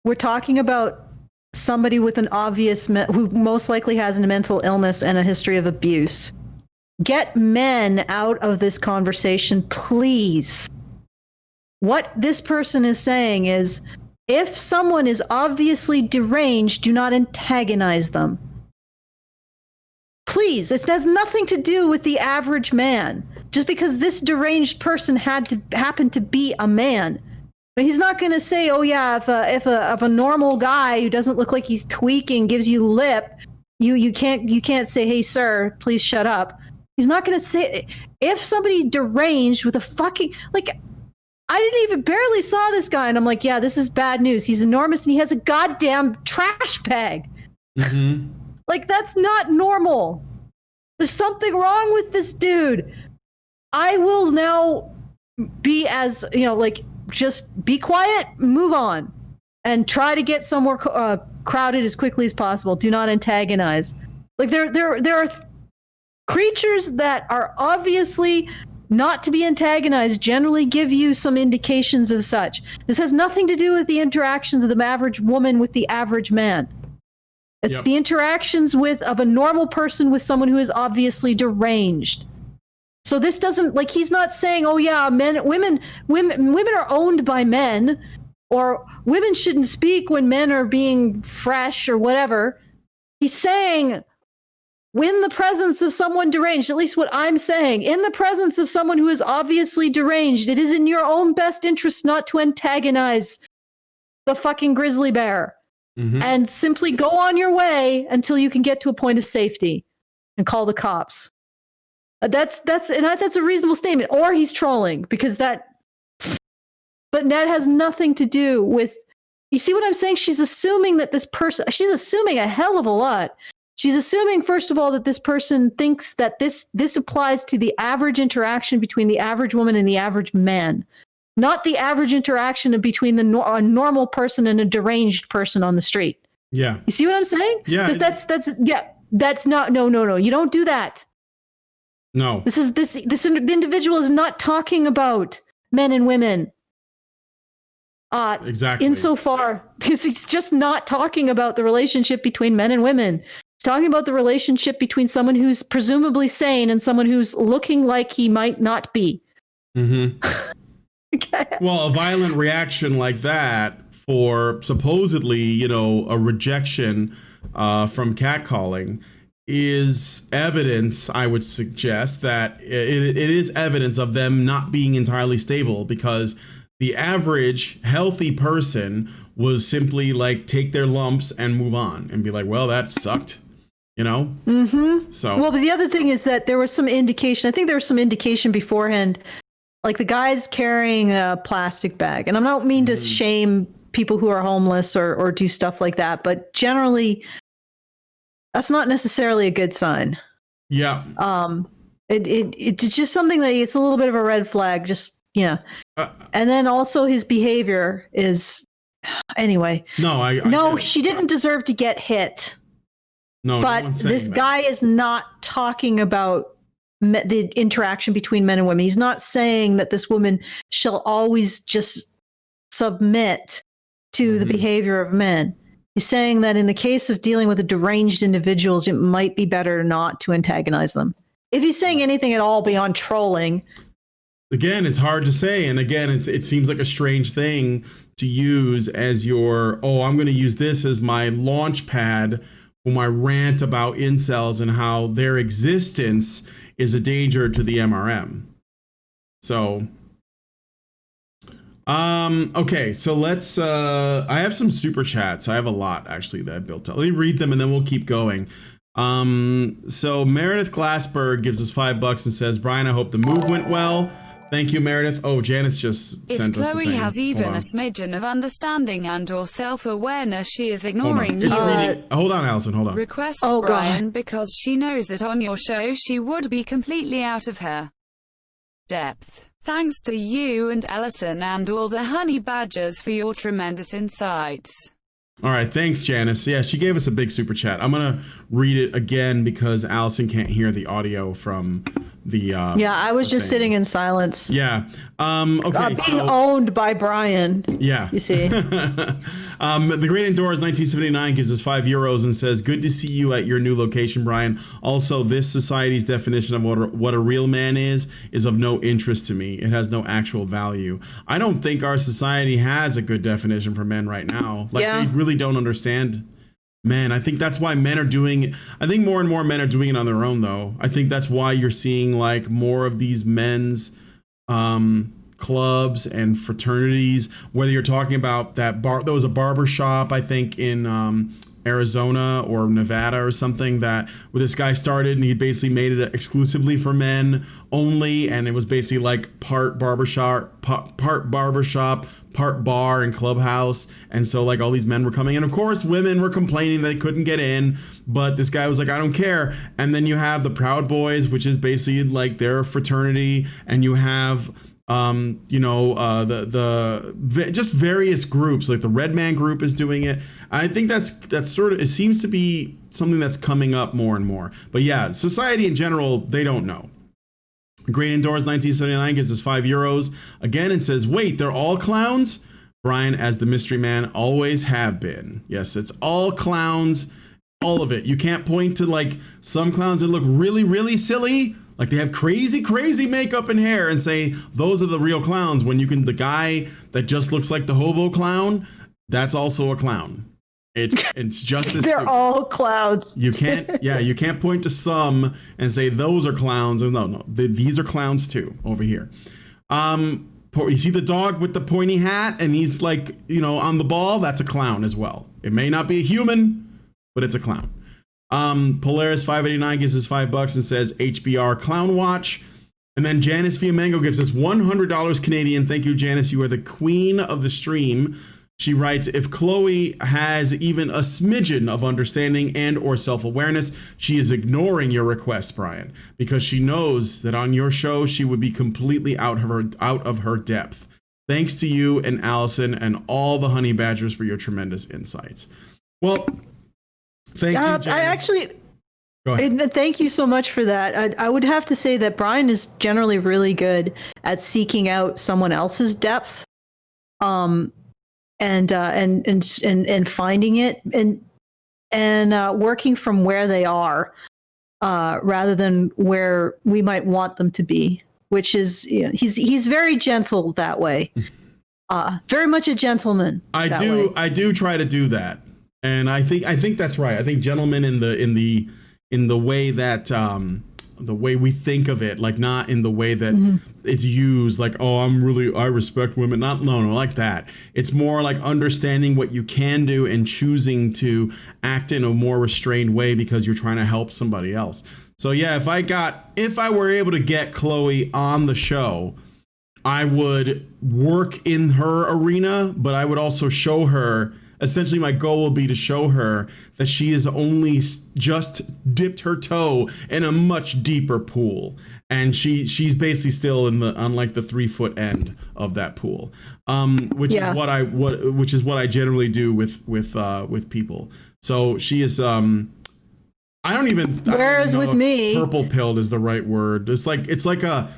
we're talking about somebody with an obvious, who most likely has a mental illness and a history of abuse. Get men out of this conversation, please. What this person is saying is, if someone is obviously deranged, do not antagonize them. Please, this has nothing to do with the average man. Just because this deranged person happened to be a man, but he's not going to say, "Oh yeah, if a normal guy who doesn't look like he's tweaking gives you lip, you can't say, hey sir, please shut up." He's not going to say, if somebody deranged with a fucking, I didn't even barely saw this guy and I'm like, yeah, this is bad news. He's enormous and he has a goddamn trash bag. Mm-hmm. That's not normal. There's something wrong with this dude. I will now be as, just be quiet, move on, and try to get somewhere crowded as quickly as possible. Do not antagonize. There are creatures that are obviously not to be antagonized generally give you some indications of such. This has nothing to do with the interactions of the average woman with the average man. It's the interactions of a normal person with someone who is obviously deranged. So this doesn't, he's not saying, oh yeah, women are owned by men, or women shouldn't speak when men are being fresh or whatever. He's saying, in the presence of someone deranged, at least what I'm saying, in the presence of someone who is obviously deranged, it is in your own best interest not to antagonize the fucking grizzly bear. Mm-hmm. And simply go on your way until you can get to a point of safety and call the cops. That's a reasonable statement. Or he's trolling because that. But that has nothing to do with. You see what I'm saying? She's assuming that this person. She's assuming a hell of a lot. She's assuming, first of all, that this person thinks that this applies to the average interaction between the average woman and the average man, not the average interaction between a normal person and a deranged person on the street. Yeah. You see what I'm saying? Yeah. That's not. No. You don't do that. No. This individual is not talking about men and women. Exactly. Insofar, he's just not talking about the relationship between men and women. He's talking about the relationship between someone who's presumably sane and someone who's looking like he might not be. Mm-hmm. Okay. Well, a violent reaction like that for supposedly, a rejection from catcalling is evidence, I would suggest, that it is evidence of them not being entirely stable, because the average healthy person was simply like take their lumps and move on and be like, well, that sucked, Mm-hmm. So, well, but the other thing is that there was some indication. I think there was some indication beforehand, like the guy's carrying a plastic bag, and I don't mean to shame people who are homeless or do stuff like that, but generally, that's not necessarily a good sign. Yeah. It's just something that it's a little bit of a red flag. Just and then also his behavior is anyway. No, she didn't deserve to get hit. No, but this guy is not talking about the interaction between men and women. He's not saying that this woman shall always just submit to the behavior of men. He's saying that in the case of dealing with the deranged individuals, it might be better not to antagonize them. If he's saying anything at all beyond trolling. Again, it's hard to say. And again, it seems like a strange thing to use as I'm going to use this as my launch pad for my rant about incels and how their existence is a danger to the MRM. So, okay, so let's, I have some super chats. I have a lot actually that I built up. Let me read them and then we'll keep going. So Meredith Glassberg gives us $5 and says, Brian, I hope the move went well. Thank you, Meredith. Oh, Janice just sent us a thing. If Chloe has even a smidgen of understanding and or self-awareness, she is ignoring you. Hold on, Allison, hold on. Requests, Brian, because she knows that on your show she would be completely out of her depth. Thanks to you and Ellison and all the honey badgers for your tremendous insights. All right, thanks, Janice. Yeah, she gave us a big super chat. I'm going to read it again because Allison can't hear the audio from the I was just sitting in silence. Yeah. Okay. Being owned by Brian. Yeah. You see. The Great Indoors 1979 gives us €5 and says, good to see you at your new location, Brian. Also, this society's definition of what a real man is of no interest to me. It has no actual value. I don't think our society has a good definition for men right now. They really don't understand men. I think that's why men are doing, I think more and more men are doing it on their own, though. I think that's why you're seeing like more of these men's clubs and fraternities, whether you're talking about that bar, there was a barber shop, I think in Arizona or Nevada or something, that where this guy started and he basically made it exclusively for men only, and it was basically like part barbershop, part bar and clubhouse, and so like all these men were coming, and of course women were complaining they couldn't get in, but this guy was like, I don't care. And then you have the Proud Boys, which is basically like their fraternity, and you have just various groups, like the Red Man group is doing it. I think that's sort of, it seems to be something that's coming up more and more. But yeah, society in general, they don't know. Great Indoors 1979 gives us €5 again and says, wait, they're all clowns? Brian, as the mystery man, always have been. Yes, it's all clowns, all of it. You can't point to like some clowns that look really, really silly, like they have crazy, crazy makeup and hair, and say those are the real clowns, when you can, the guy that just looks like the hobo clown, that's also a clown. It's just as they're all clowns. You can't point to some and say those are clowns. No, these are clowns too over here. You see the dog with the pointy hat and he's like, on the ball, that's a clown as well. It may not be a human, but it's a clown. Polaris 589 gives us $5 and says HBR Clown Watch. And then Janice Fiamengo gives us $100 Canadian. Thank you, Janice. You are the queen of the stream. She writes, if Chloe has even a smidgen of understanding and or self-awareness, she is ignoring your request, Brian, because she knows that on your show, she would be completely out of her depth. Thanks to you and Allison and all the honey badgers for your tremendous insights. Well, thank you, Janice. Go ahead. Thank you so much for that. I would have to say that Brian is generally really good at seeking out someone else's depth. And finding it and working from where they are rather than where we might want them to be, which is, he's very gentle that way. Very much a gentleman. I do try to do that. And I think that's right. I think gentlemen in the way that the way we think of it, like not in the way that it's used, like, oh, I respect women. No, like that. It's more like understanding what you can do and choosing to act in a more restrained way because you're trying to help somebody else. So yeah, if I were able to get Chloe on the show, I would work in her arena, but I would also show her, essentially my goal will be to show her that she has only just dipped her toe in a much deeper pool. And she's basically still on like the 3-foot end of that pool, which is what I generally do with people. So she is, I don't even know with me, purple pilled is the right word. It's like a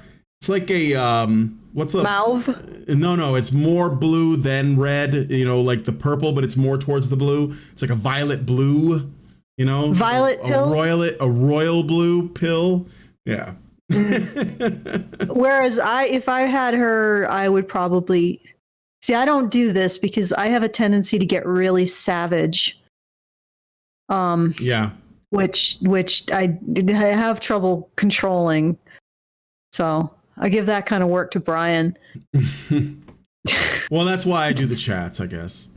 what's a mauve? No, it's more blue than red, like the purple, but it's more towards the blue. It's like a violet blue, violet pill, a royal blue pill. Yeah. Whereas if I had her, I would probably see, I don't do this because I have a tendency to get really savage. Yeah. Which I have trouble controlling. So I give that kind of work to Brian. Well, that's why I do the chats, I guess.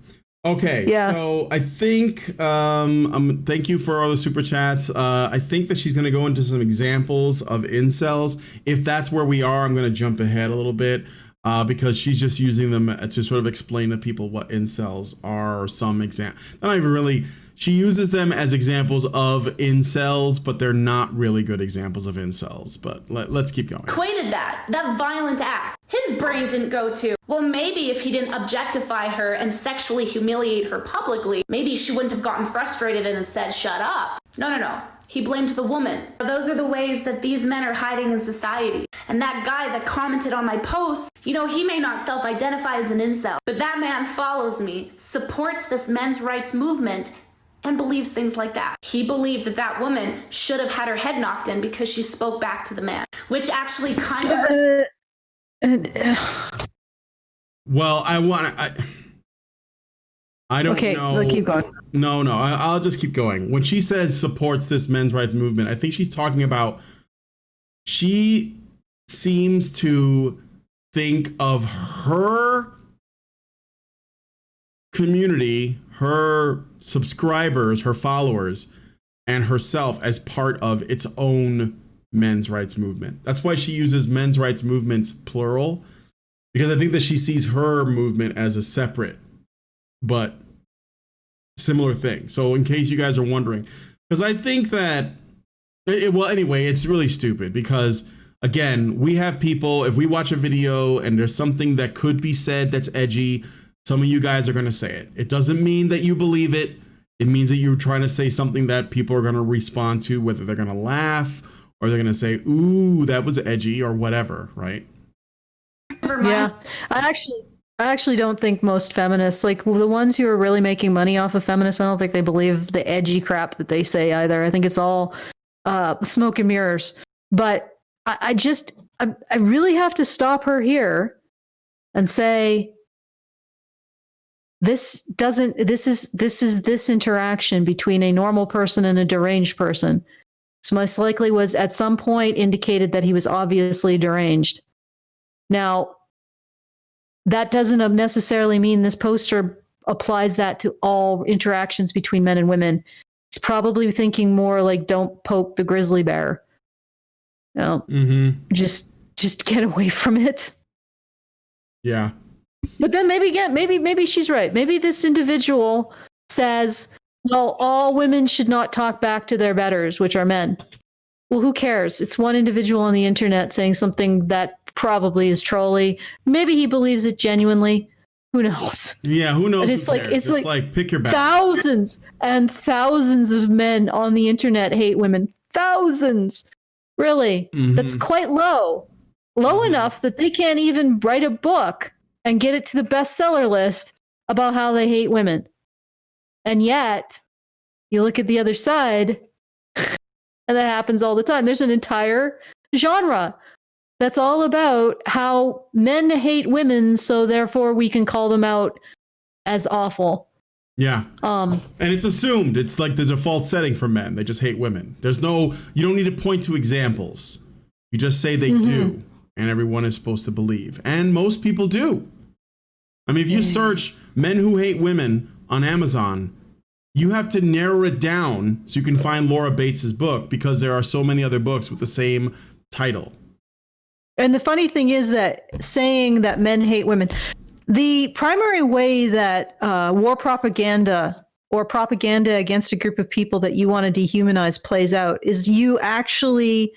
Okay, yeah. So I think, thank you for all the super chats. I think that she's going to go into some examples of incels. If that's where we are, I'm going to jump ahead a little bit because she's just using them to sort of explain to people what incels are, or some example. Not even really. She uses them as examples of incels, but they're not really good examples of incels. But let's keep going. Equated that violent act. His brain didn't go to, well, maybe if he didn't objectify her and sexually humiliate her publicly, maybe she wouldn't have gotten frustrated and said, shut up. No. He blamed the woman. Those are the ways that these men are hiding in society. And that guy that commented on my post, he may not self-identify as an incel, but that man follows me, supports this men's rights movement, and believes things like that. He believed that woman should have had her head knocked in because she spoke back to the man, which actually kind of... Well, I don't know. Okay, keep going. No, I'll just keep going. When she says supports this men's rights movement, I think she's talking about, she seems to think of her community, her subscribers, her followers, and herself as part of its own men's rights movement. That's why she uses men's rights movements plural, because I think that she sees her movement as a separate but similar thing. So in case you guys are wondering, because I think that anyway, it's really stupid because, again, we have people, if we watch a video and there's something that could be said that's edgy, some of you guys are going to say it. It doesn't mean that you believe it. It means that you're trying to say something that people are going to respond to, whether they're going to laugh or they're going to say, ooh, that was edgy or whatever, right? Yeah, I actually don't think most feminists, like the ones who are really making money off of feminists, I don't think they believe the edgy crap that they say either. I think it's all smoke and mirrors. But I really have to stop her here and say, this interaction between a normal person and a deranged person. So most likely was at some point indicated that he was obviously deranged. Now, that doesn't necessarily mean this poster applies that to all interactions between men and women. He's probably thinking more like, don't poke the grizzly bear. No, just get away from it. Yeah. But then maybe she's right. Maybe this individual says, well, all women should not talk back to their betters, which are men. Well, who cares? It's one individual on the internet saying something that probably is trolly. Maybe he believes it genuinely. Who knows? Yeah, who knows? But it's like pick your battles. Thousands and thousands of men on the internet hate women. Thousands. Really? That's quite low. Low enough that they can't even write a book and get it to the bestseller list about how they hate women. And yet, you look at the other side, and that happens all the time. There's an entire genre that's all about how men hate women, so therefore we can call them out as awful. Yeah. And it's assumed. It's like the default setting for men. They just hate women. You don't need to point to examples. You just say they do, and everyone is supposed to believe. And most people do. I mean, if you search men who hate women on Amazon, you have to narrow it down so you can find Laura Bates's book, because there are so many other books with the same title. And the funny thing is that saying that men hate women, the primary way that war propaganda or propaganda against a group of people that you want to dehumanize plays out is you actually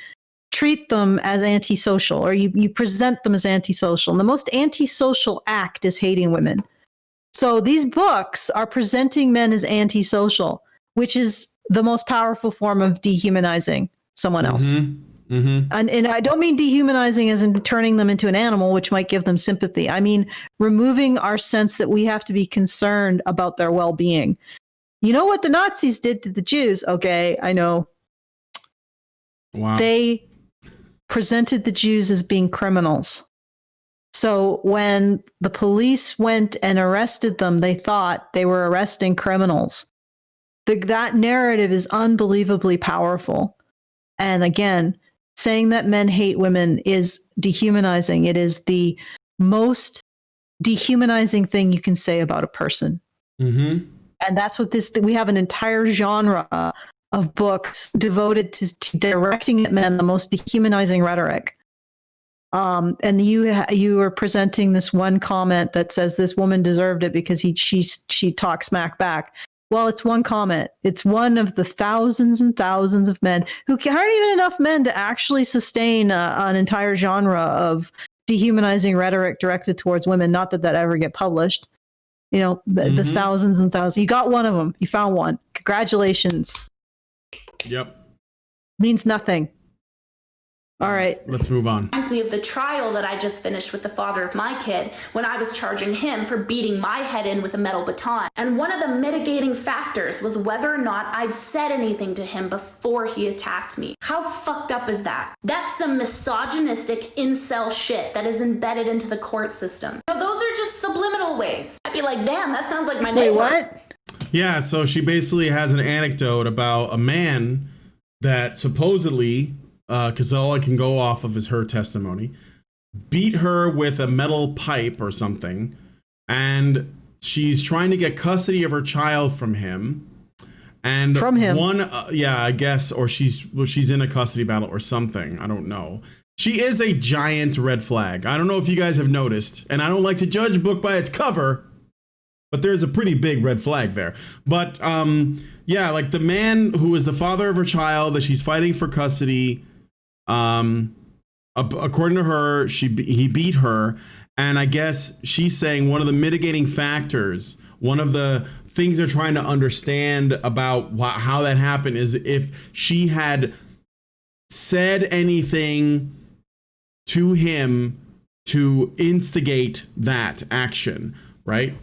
treat them as antisocial, or you present them as antisocial. And the most antisocial act is hating women. So these books are presenting men as antisocial, which is the most powerful form of dehumanizing someone else. And I don't mean dehumanizing as in turning them into an animal, which might give them sympathy. I mean removing our sense that we have to be concerned about their well-being. You know what the Nazis did to the Jews? Okay, I know. Wow. They presented the Jews as being criminals. So when the police went and arrested them, they thought they were arresting criminals. That narrative is unbelievably powerful. And again, saying that men hate women is dehumanizing. It is the most dehumanizing thing you can say about a person. And that's what we have an entire genre of books devoted to directing at men the most dehumanizing rhetoric. And you were presenting this one comment that says this woman deserved it because she talks smack back. Well, it's one comment. It's one of the thousands and thousands of men who aren't even enough men to actually sustain an entire genre of dehumanizing rhetoric directed towards women. Not that ever get published. You know, the thousands and thousands. You got one of them. You found one. Congratulations. Yep. Means nothing. All right. Let's move on. Reminds me of the trial that I just finished with the father of my kid when I was charging him for beating my head in with a metal baton. And one of the mitigating factors was whether or not I'd said anything to him before he attacked me. How fucked up is that? That's some misogynistic incel shit that is embedded into the court system. Now, those are just subliminal ways. I'd be like, damn, that sounds like my neighbor. Wait, what? Yeah, so she basically has an anecdote about a man that supposedly, because all I can go off of is her testimony, beat her with a metal pipe or something, and she's trying to get custody of her child from him. And from him, I guess, or she's in a custody battle or something. I don't know. She is a giant red flag. I don't know if you guys have noticed, and I don't like to judge a book by its cover, but there's a pretty big red flag there. But yeah, like the man who is the father of her child that she's fighting for custody, according to her, he beat her. And I guess she's saying one of the mitigating factors, one of the things they're trying to understand about how that happened is if she had said anything to him to instigate that action, right?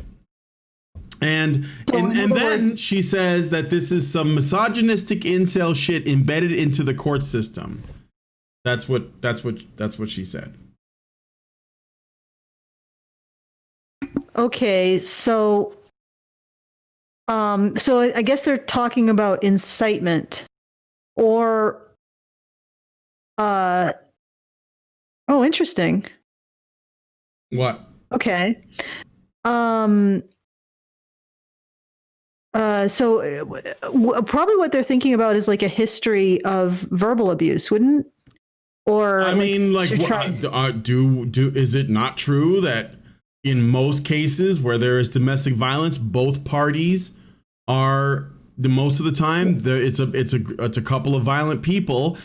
And then she says that this is some misogynistic incel shit embedded into the court system. That's what she said. Okay, so I guess they're talking about incitement or interesting. What? Okay. Probably what they're thinking about is like a history of verbal abuse, wouldn't? Or I mean, like, is it not true that in most cases where there is domestic violence, both parties are most of the time it's a couple of violent people.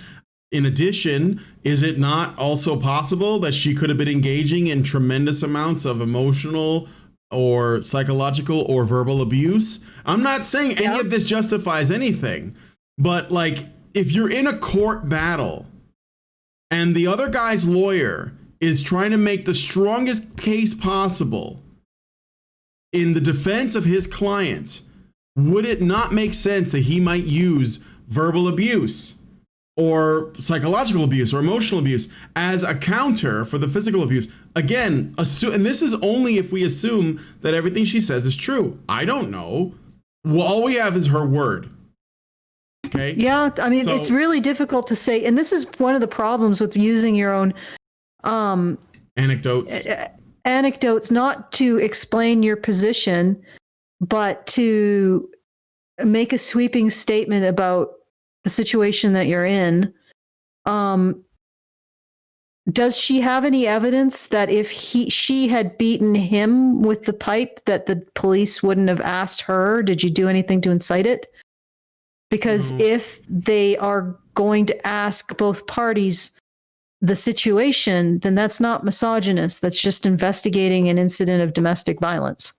In addition, is it not also possible that she could have been engaging in tremendous amounts of emotional or psychological or verbal abuse? I'm not saying any of this justifies anything, but like, if you're in a court battle and the other guy's lawyer is trying to make the strongest case possible in the defense of his client, would it not make sense that he might use verbal abuse or psychological abuse or emotional abuse as a counter for the physical abuse? Again, and this is only if we assume that everything she says is true. I don't know. Well, all we have is her word. Okay. Yeah, I mean, it's really difficult to say, and this is one of the problems with using your own anecdotes, not to explain your position, but to make a sweeping statement about the situation that you're in. Does she have any evidence that if she had beaten him with the pipe, that the police wouldn't have asked her, did you do anything to incite it? Because if they are going to ask both parties the situation, then that's not misogynist. That's just investigating an incident of domestic violence.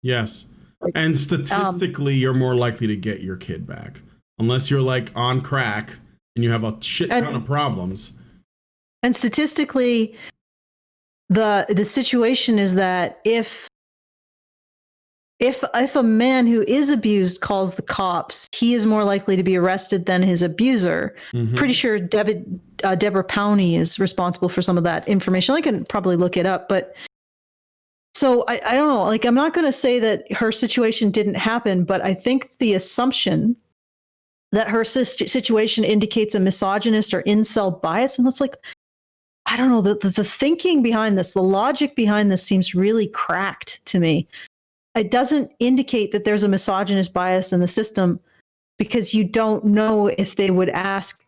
Yes. And statistically, you're more likely to get your kid back. Unless you're like on crack and you have a shit ton of problems. And statistically, the situation is that if a man who is abused calls the cops, he is more likely to be arrested than his abuser. Mm-hmm. Pretty sure Deborah Powney is responsible for some of that information. I can probably look it up, but so I don't know. Like, I'm not going to say that her situation didn't happen, but I think the assumption that her situation indicates a misogynist or incel bias, and it's like, I don't know, the thinking behind this, the logic behind this seems really cracked to me. It doesn't indicate that there's a misogynist bias in the system, because you don't know if they would ask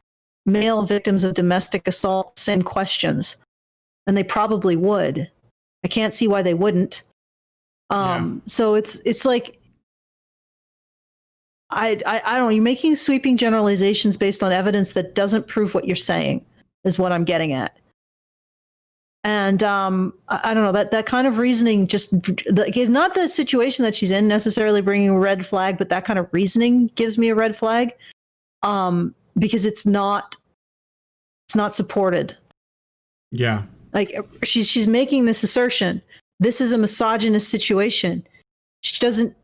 male victims of domestic assault the same questions, and they probably would. I can't see why they wouldn't. So it's like, I don't know. You're making sweeping generalizations based on evidence that doesn't prove what you're saying, is what I'm getting at. And I don't know, that kind of reasoning just is not the situation that she's in necessarily bringing a red flag, but that kind of reasoning gives me a red flag, because it's not supported. Yeah. Like, she's making this assertion. This is a misogynist situation. She doesn't.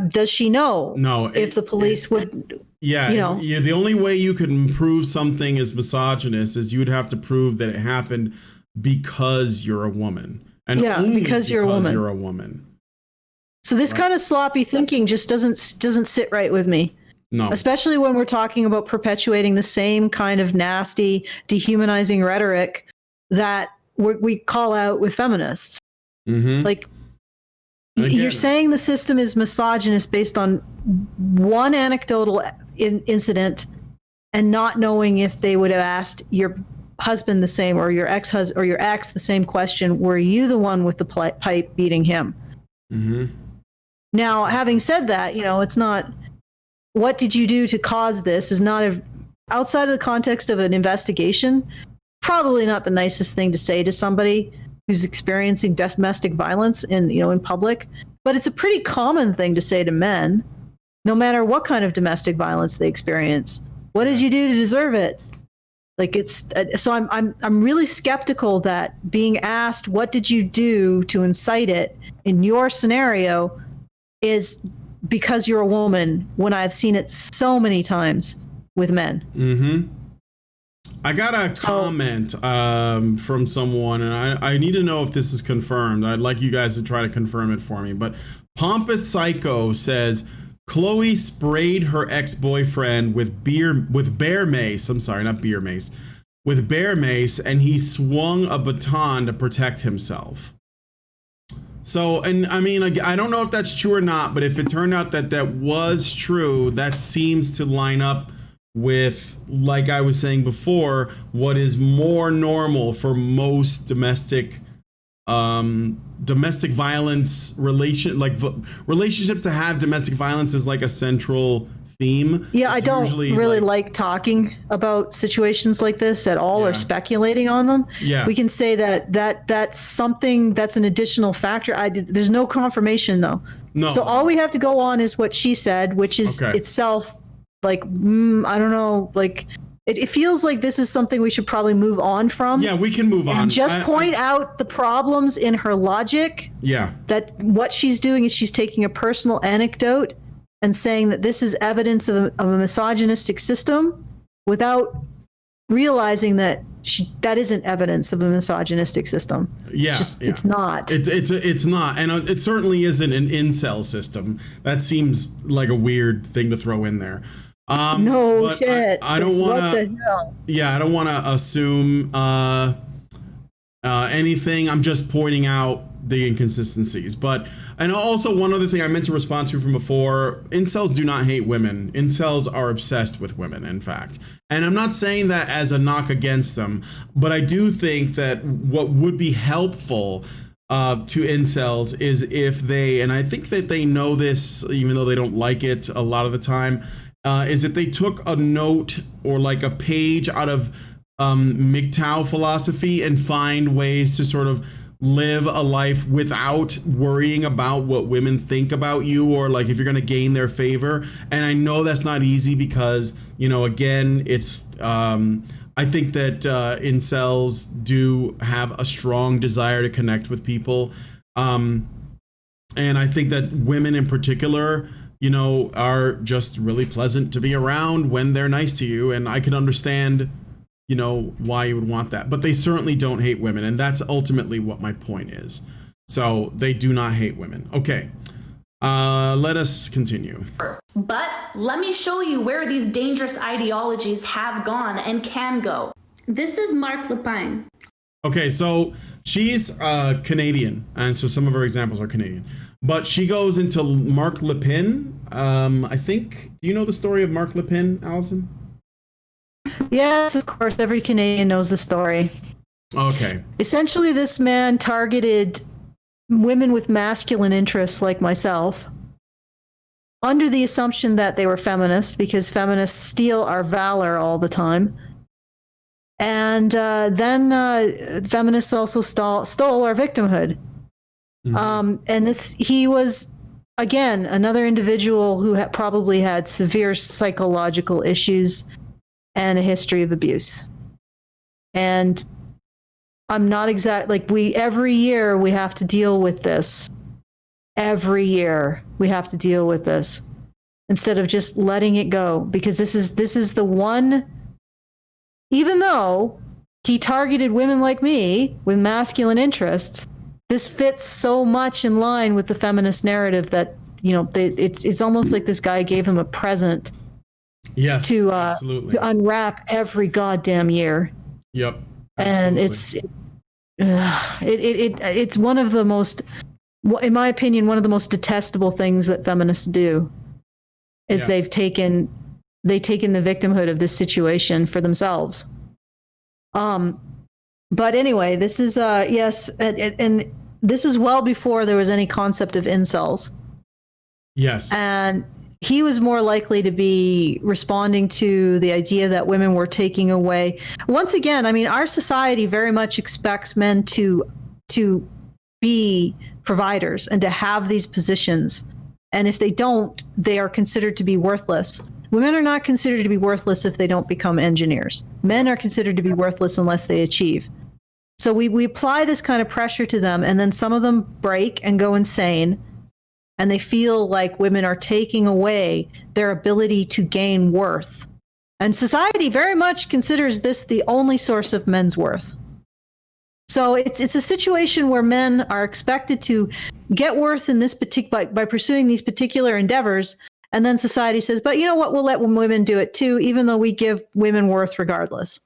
Does she know? No. If the police would. Yeah. Yeah. The only way you can prove something is misogynist is you would have to prove that it happened because you're a woman, and only because you're a woman. So this kind of sloppy thinking just doesn't sit right with me. No. Especially when we're talking about perpetuating the same kind of nasty, dehumanizing rhetoric that we call out with feminists. Mm-hmm. Like, you're saying the system is misogynist based on one anecdotal incident, and not knowing if they would have asked your husband the same, or your ex-husband or your ex the same question. Were you the one with the pipe beating him? Mm-hmm. Now, having said that, it's not, what did you do to cause this, is not outside of the context of an investigation, probably not the nicest thing to say to somebody who's experiencing domestic violence in public, but it's a pretty common thing to say to men, no matter what kind of domestic violence they experience. What did you do to deserve it? Like, it's so I'm really skeptical that being asked what did you do to incite it in your scenario is because you're a woman, when I've seen it so many times with men. Mm-hmm. I got a comment from someone, and I need to know if this is confirmed. I'd like you guys to try to confirm it for me. But Pompous Psycho says Chloe sprayed her ex-boyfriend with bear mace. I'm sorry, not beer mace. With bear mace, and he swung a baton to protect himself. So, and I mean, I don't know if that's true or not, but if it turned out that that was true, that seems to line up with, like I was saying before, what is more normal for most domestic violence relationships to have domestic violence is like a central theme. Yeah, I don't really like talking about situations like this at all or speculating on them. Yeah. We can say that's something that's an additional factor. There's no confirmation though. No. So all we have to go on is what she said, which is itself like, I don't know, like it feels like this is something we should probably move on from. Yeah, we can move on. And just point out the problems in her logic. Yeah. That what she's doing is she's taking a personal anecdote and saying that this is evidence of a misogynistic system without realizing that that isn't evidence of a misogynistic system. Yeah, it's not. It's not, and it certainly isn't an incel system. That seems like a weird thing to throw in there. No shit. I don't want to. What the hell? Yeah, I don't want to assume anything. I'm just pointing out the inconsistencies. And also one other thing I meant to respond to from before, incels do not hate women. Incels are obsessed with women, in fact. And I'm not saying that as a knock against them, but I do think that what would be helpful to incels is if they, and I think that they know this, even though they don't like it a lot of the time, is if they took a note or like a page out of MGTOW philosophy and find ways to sort of live a life without worrying about what women think about you, or like if you're going to gain their favor. And I know that's not easy because, you know, again, it's I think that incels do have a strong desire to connect with people, and I think that women in particular, you know, are just really pleasant to be around when they're nice to you, and I can understand, you know, why you would want that. But they certainly don't hate women, and that's ultimately what my point is. So they do not hate women. Okay, let us continue. But let me show you where these dangerous ideologies have gone and can go. This is Mark Lepine. Okay, so she's Canadian, and so some of her examples are Canadian. But she goes into Mark Lepine. I think, do you know the story of Mark Lepine, Allison? Yes, of course. Every Canadian knows the story. Okay. Essentially, this man targeted women with masculine interests like myself under the assumption that they were feminists, because feminists steal our valor all the time. And then feminists also stole our victimhood. Mm-hmm. And he was, again, another individual who probably had severe psychological issues and a history of abuse. And I'm not every year we have to deal with this. Every year we have to deal with this instead of just letting it go, because this is the one, even though he targeted women like me with masculine interests, this fits so much in line with the feminist narrative that, you know, it's almost like this guy gave him a present. Yes, to unwrap every goddamn year. Yep. Absolutely. And it's one of the most, in my opinion, one of the most detestable things that feminists do is they've taken the victimhood of this situation for themselves. But anyway, this is and this is well before there was any concept of incels. Yes. And he was more likely to be responding to the idea that women were taking away. Once again, I mean, our society very much expects men to be providers and to have these positions. And if they don't, they are considered to be worthless. Women are not considered to be worthless if they don't become engineers. Men are considered to be worthless unless they achieve. So we apply this kind of pressure to them, and then some of them break and go insane. And they feel like women are taking away their ability to gain worth. And society very much considers this the only source of men's worth. So it's a situation where men are expected to get worth in this by pursuing these particular endeavors. And then society says, but you know what, we'll let women do it too, even though we give women worth regardless.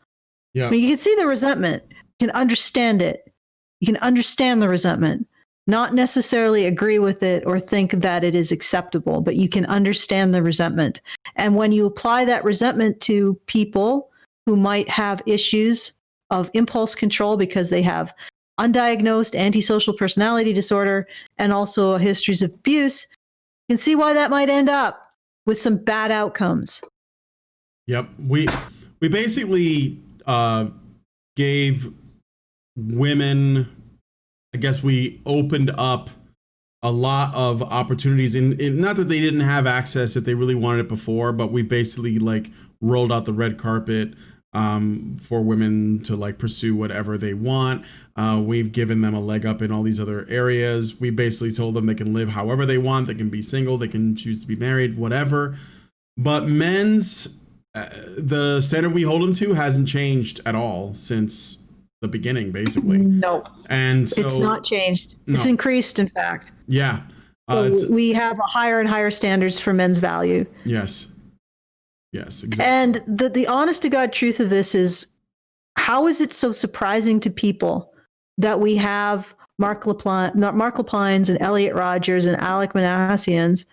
Yeah. I mean, you can see the resentment. You can understand it. You can understand the resentment. not necessarily agree with it or think that it is acceptable, but you can understand the resentment. And when you apply that resentment to people who might have issues of impulse control because they have undiagnosed antisocial personality disorder and also histories of abuse, you can see why that might end up with some bad outcomes. Yep. We basically gave women, I guess we opened up a lot of opportunities in not that they didn't have access if they really wanted it before, but we basically like rolled out the red carpet for women to like pursue whatever they want. We've given them a leg up in all these other areas. We basically told them they can live however they want. They can be single, they can choose to be married, whatever. But men's, the standard we hold them to hasn't changed at all since the beginning, basically. No. And so it's not changed. No. It's increased, in fact. Yeah. So we have a higher and higher standards for men's value. Yes. Yes, exactly. And the honest to God truth of this is, how is it so surprising to people that we have Mark Lapines and Elliot Rogers and Alec Manassians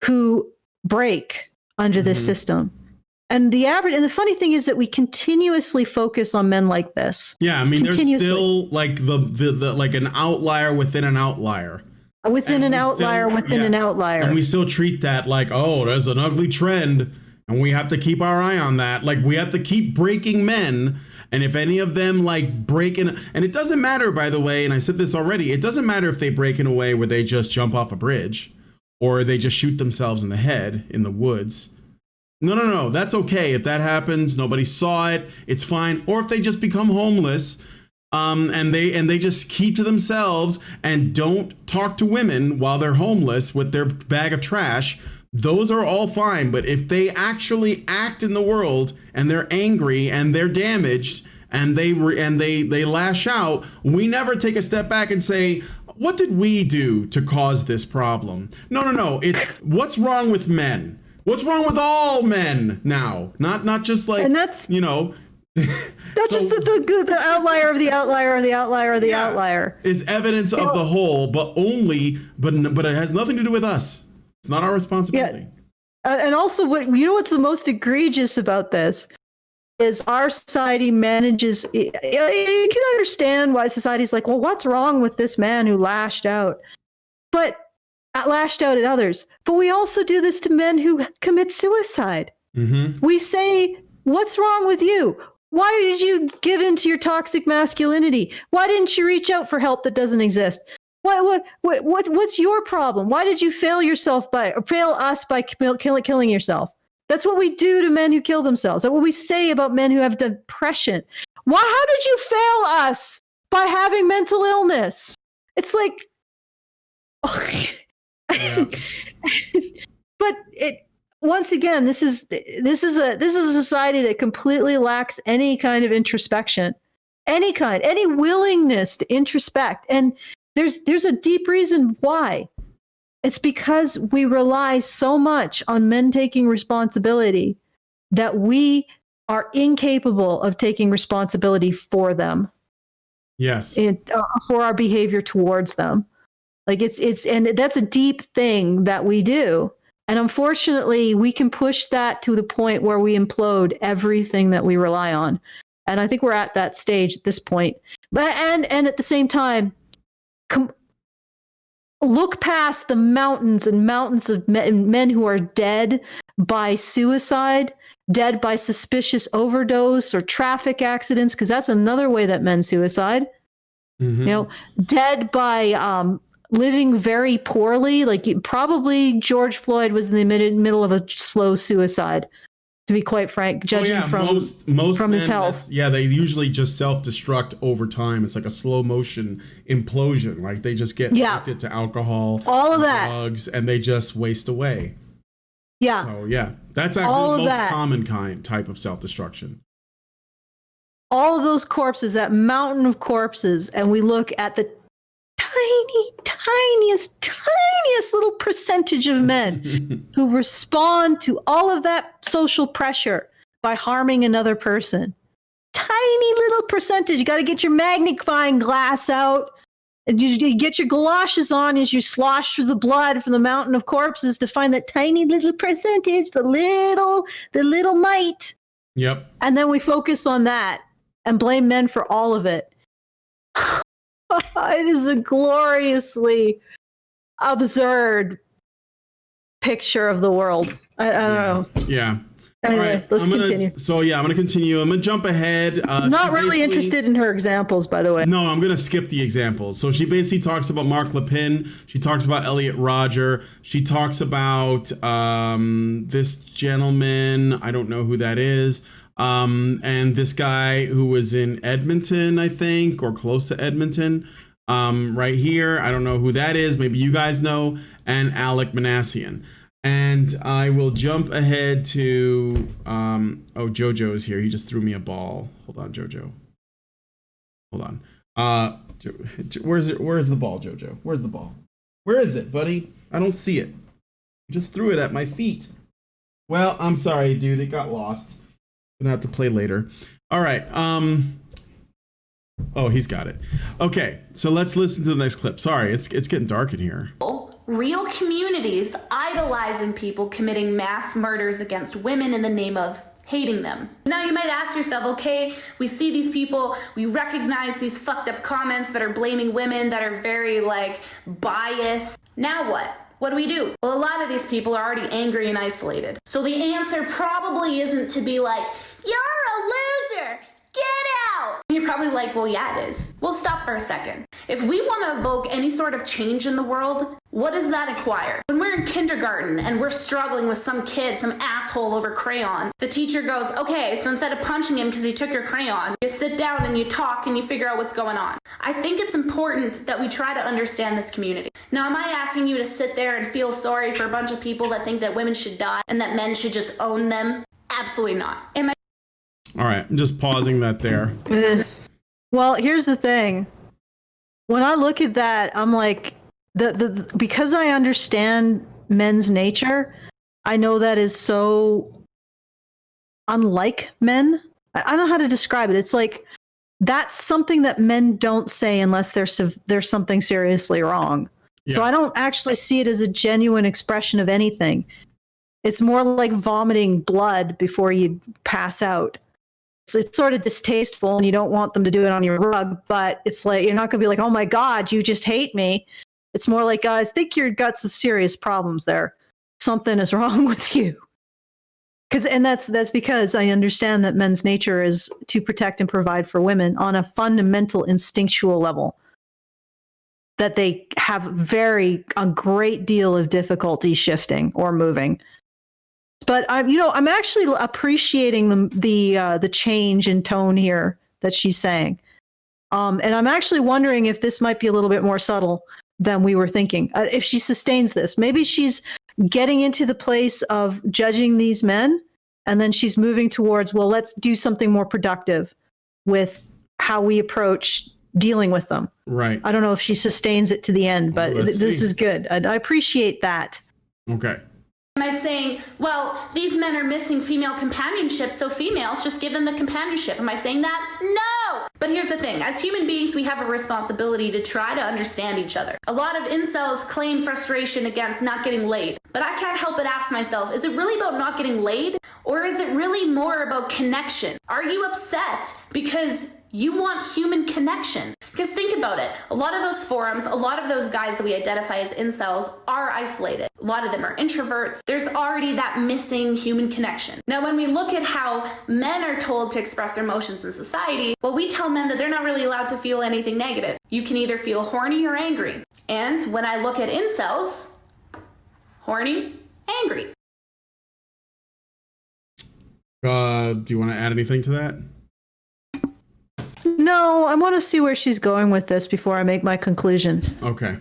who break under this system? And the funny thing is that we continuously focus on men like this. Yeah, I mean, there's still like the like an outlier within an outlier. Within an outlier within an outlier. And we still treat that like, oh, there's an ugly trend, and we have to keep our eye on that. Like, we have to keep breaking men. And if any of them like break in, and it doesn't matter, by the way, and I said this already, it doesn't matter if they break in a way where they just jump off a bridge or they just shoot themselves in the head in the woods. No. That's okay. If that happens, nobody saw it, it's fine. Or if they just become homeless, and they just keep to themselves and don't talk to women while they're homeless with their bag of trash, those are all fine. But if they actually act in the world and they're angry and they're damaged and they lash out, we never take a step back and say, what did we do to cause this problem? No. It's what's wrong with men. What's wrong with all men now? Not just like, and that's, that's just the outlier of the outlier of the outlier of the outlier is evidence of the whole, but it has nothing to do with us. It's not our responsibility. Yeah. And also, what's the most egregious about this is our society manages. You can understand why society's like, well, what's wrong with this man who lashed out at others? But we also do this to men who commit suicide. We say, what's wrong with you? Why did you give in to your toxic masculinity? Why didn't you reach out for help that doesn't exist? What's your problem? Why did you fail us by killing yourself? That's what we do to men who kill themselves. That's what we say about men who have depression. How did you fail us by having mental illness? It's like, but once again, this is a society that completely lacks any kind of introspection, any willingness to introspect. And there's a deep reason why. It's because we rely so much on men taking responsibility that we are incapable of taking responsibility for them. Yes. For our behavior towards them. Like and that's a deep thing that we do. And unfortunately, we can push that to the point where we implode everything that we rely on. And I think we're at that stage at this point. But and at the same time, look past the mountains and mountains of men who are dead by suicide, dead by suspicious overdose or traffic accidents, because that's another way that men suicide. Dead by living very poorly. Like probably George Floyd was in the middle of a slow suicide, to be quite frank, judging from his health. They usually just self-destruct over time. It's like a slow motion implosion. Like they just get addicted to alcohol, all of that, drugs, and they just waste away. Yeah. So that's actually the most common type of self-destruction. All of those corpses, that mountain of corpses, and we look at the tiniest little percentage of men who respond to all of that social pressure by harming another person. Tiny little percentage. You got to get your magnifying glass out And you get your galoshes on as you slosh through the blood from the mountain of corpses to find that tiny little percentage, the little mite. Yep. And then we focus on that and blame men for all of it. It is a gloriously absurd picture of the world. I don't know. Yeah. Anyway, right, let's continue. So yeah, I'm going to continue. I'm going to jump ahead. Not really interested in her examples, by the way. No, I'm going to skip the examples. So she basically talks about Mark Lepin. She talks about Elliot Rodger. She talks about this gentleman. I don't know who that is. And this guy who was in Edmonton, I think, or close to Edmonton, right here. I don't know who that is. Maybe you guys know. And Alec Manassian. And I will jump ahead to, Jojo is here. He just threw me a ball. Hold on, Jojo. Hold on. Where's the ball, Jojo? Where's the ball? Where is it, buddy? I don't see it. You just threw it at my feet. Well, I'm sorry, dude. It got lost. Gonna have to play later. All right. Oh, he's got it. Okay, so let's listen to the next clip. Sorry, it's getting dark in here. Real communities idolizing people committing mass murders against women in the name of hating them. Now you might ask yourself, okay, we see these people, we recognize these fucked up comments that are blaming women, that are very biased. Now what? What do? Well, a lot of these people are already angry and isolated. So the answer probably isn't to be like, you're a loser, get out. You're probably like, well, yeah, it is. Well, stop for a second. If we want to evoke any sort of change in the world, what does that acquire? When we're in kindergarten and we're struggling with some kid, some asshole over crayons, the teacher goes, okay, so instead of punching him because he took your crayon, you sit down and you talk and you figure out what's going on. I think it's important that we try to understand this community. Now, am I asking you to sit there and feel sorry for a bunch of people that think that women should die and that men should just own them? Absolutely not. All right, I'm just pausing that there. Well, here's the thing. When I look at that, I'm like, because I understand men's nature, I know that is so unlike men. I don't know how to describe it. It's like that's something that men don't say unless there's something seriously wrong. Yeah. So I don't actually see it as a genuine expression of anything. It's more like vomiting blood before you pass out. It's sort of distasteful and you don't want them to do it on your rug, but it's like, you're not going to be like, oh my God, you just hate me. It's more like, I think you've got some serious problems there. Something is wrong with you. And that's because I understand that men's nature is to protect and provide for women on a fundamental instinctual level. That they have a great deal of difficulty shifting or moving. But I'm actually appreciating the change in tone here that she's saying, and I'm actually wondering if this might be a little bit more subtle than we were thinking. If she sustains this, maybe she's getting into the place of judging these men, and then she's moving towards, well, let's do something more productive with how we approach dealing with them. Right. I don't know if she sustains it to the end, but this is good. I appreciate that. Okay. Am I saying, well, these men are missing female companionship, so females, just give them the companionship? Am I saying that? No! But here's the thing. As human beings, we have a responsibility to try to understand each other. A lot of incels claim frustration against not getting laid. But I can't help but ask myself, is it really about not getting laid? Or is it really more about connection? Are you upset because you want human connection? Because think about it. A lot of those forums, a lot of those guys that we identify as incels are isolated. A lot of them are introverts. There's already that missing human connection. Now, when we look at how men are told to express their emotions in society, well, we tell men that they're not really allowed to feel anything negative. You can either feel horny or angry. And when I look at incels, horny, angry. Do you want to add anything to that? No, I want to see where she's going with this before I make my conclusion. Okay.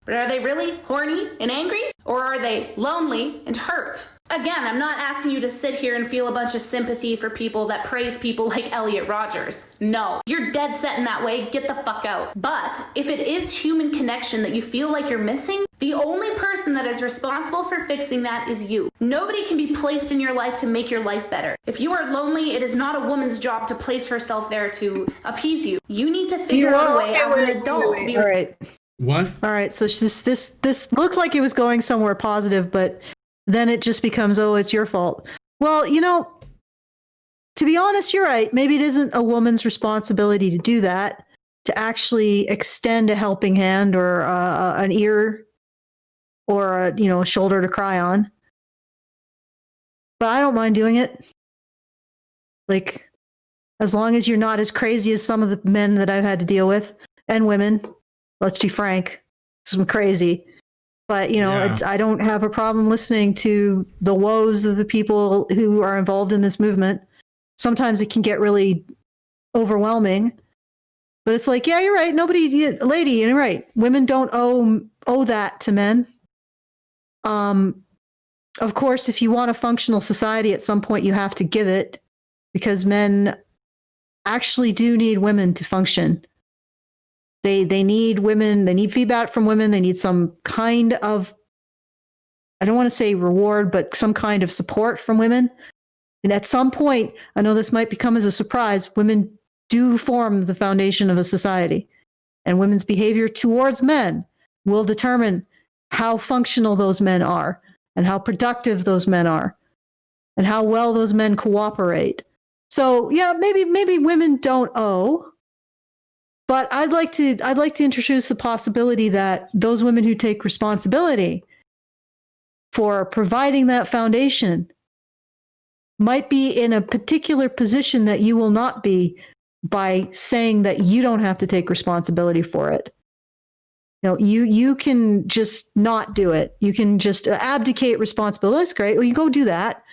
But are they really horny and angry? Or are they lonely and hurt? Again, I'm not asking you to sit here and feel a bunch of sympathy for people that praise people like Elliot Rodgers. No, you're dead set in that way, get the fuck out. But if it is human connection that you feel like you're missing, the only person that is responsible for fixing that is you. Nobody can be placed in your life to make your life better. If you are lonely, it is not a woman's job to place herself there to appease you. You need to figure out a way as an adult to be... All right. What? All right, so this looked like it was going somewhere positive, but then it just becomes, oh, it's your fault. Well, to be honest, you're right. Maybe it isn't a woman's responsibility to do that, to actually extend a helping hand or an ear or a shoulder to cry on. But I don't mind doing it. Like, as long as you're not as crazy as some of the men that I've had to deal with, and women. Let's be frank, some crazy. But, I don't have a problem listening to the woes of the people who are involved in this movement. Sometimes it can get really overwhelming. But it's like, yeah, you're right. Lady, you're right. Women don't owe that to men. Of course, if you want a functional society, at some point you have to give it, because men actually do need women to function. They need women, they need feedback from women, they need some kind of, I don't want to say reward, but some kind of support from women. And at some point, I know this might become as a surprise, women do form the foundation of a society. And women's behavior towards men will determine how functional those men are, and how productive those men are, and how well those men cooperate. So yeah, maybe women don't owe. But I'd like to introduce the possibility that those women who take responsibility for providing that foundation might be in a particular position that you will not be by saying that you don't have to take responsibility for it. You can just not do it. You can just abdicate responsibility. That's great. Well, you go do that.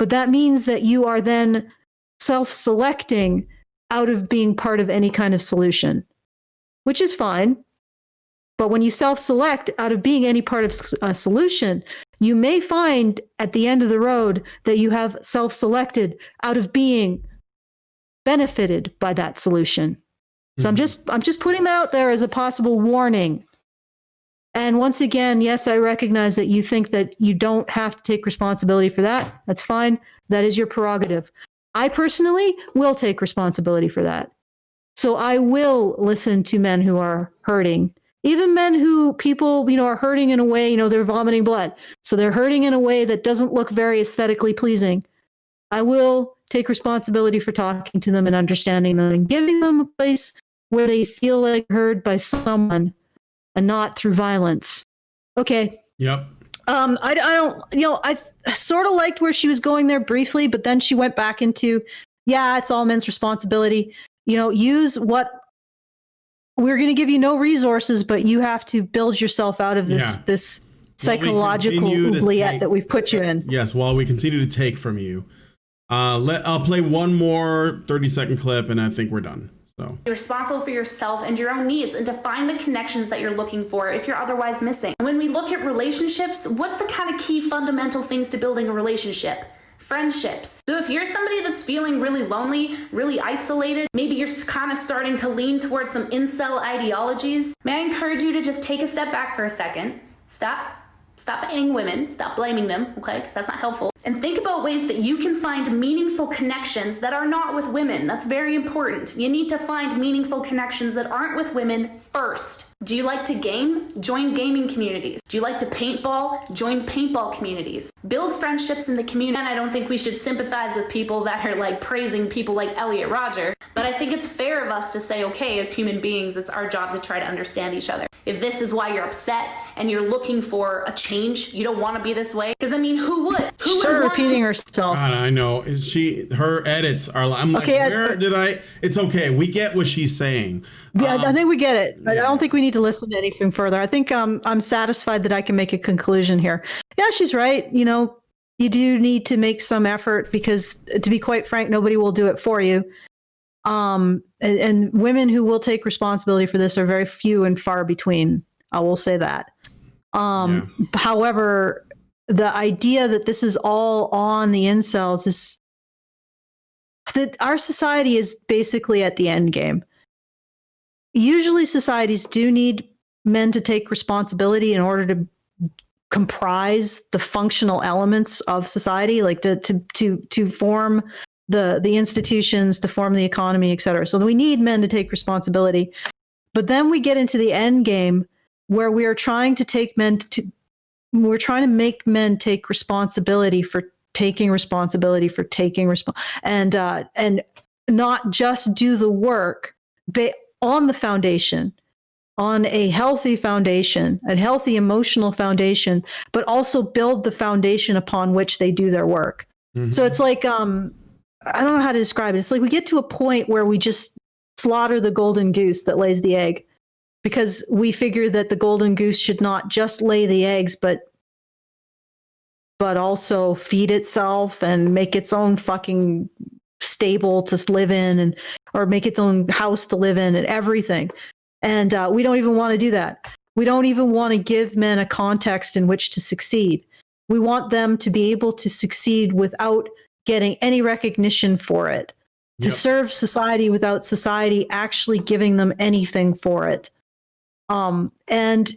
But that means that you are then self-selecting out of being part of any kind of solution, which is fine. But when you self-select out of being any part of a solution, you may find at the end of the road that you have self-selected out of being benefited by that solution. So I'm just putting that out there as a possible warning. And once again, yes, I recognize that you think that you don't have to take responsibility for that. That's fine. That is your prerogative. I personally will take responsibility for that. So I will listen to men who are hurting, even men who people, are hurting in a way, they're vomiting blood. So they're hurting in a way that doesn't look very aesthetically pleasing. I will take responsibility for talking to them and understanding them and giving them a place where they feel like heard by someone and not through violence. Okay. Yep. I don't, I sort of liked where she was going there briefly, but then she went back into, it's all men's responsibility. Use what we're going to give you no resources, but you have to build yourself out of this psychological oubliette that we've put you in. Yes. While we continue to take from you, I'll play one more 30-second clip and I think we're done. So you're responsible for yourself and your own needs, and to find the connections that you're looking for if you're otherwise missing. When we look at relationships, what's the kind of key fundamental things to building a relationship? Friendships. So if you're somebody that's feeling really lonely, really isolated, maybe you're kind of starting to lean towards some incel ideologies, may I encourage you to just take a step back for a second. Stop blaming women, stop blaming them, okay, because that's not helpful. And think about ways that you can find meaningful connections that are not with women. That's very important. You need to find meaningful connections that aren't with women first. Do you like to game? Join gaming communities. Do you like to paintball? Join paintball communities. Build friendships in the community. And I don't think we should sympathize with people that are like praising people like Elliot Rodger, but I think it's fair of us to say, okay, as human beings, it's our job to try to understand each other. If this is why you're upset and you're looking for a change, you don't want to be this way. Because I mean, who would? Who would repeating herself. God, I know. Her edits are. I'm like, okay, where did I? It's okay. We get what she's saying. Yeah, I think we get it. Yeah. I don't think we need to listen to anything further. I think I'm satisfied that I can make a conclusion here. Yeah, she's right. You do need to make some effort because, to be quite frank, nobody will do it for you. And women who will take responsibility for this are very few and far between. I will say that. However, the idea that this is all on the incels is that our society is basically at the end game. Usually societies do need men to take responsibility in order to comprise the functional elements of society, like to form the institutions, to form the economy, et cetera. So we need men to take responsibility. But then we get into the end game where we are trying to make men take responsibility for taking responsibility for taking and not just do the work on the foundation, on a healthy foundation, a healthy emotional foundation, but also build the foundation upon which they do their work. Mm-hmm. So it's like, I don't know how to describe it. It's like we get to a point where we just slaughter the golden goose that lays the egg, because we figure that the golden goose should not just lay the eggs, but also feed itself and make its own fucking stable to live in, or make its own house to live in and everything. And we don't even want to do that. We don't even want to give men a context in which to succeed. We want them to be able to succeed without getting any recognition for it, to serve society without society actually giving them anything for it. And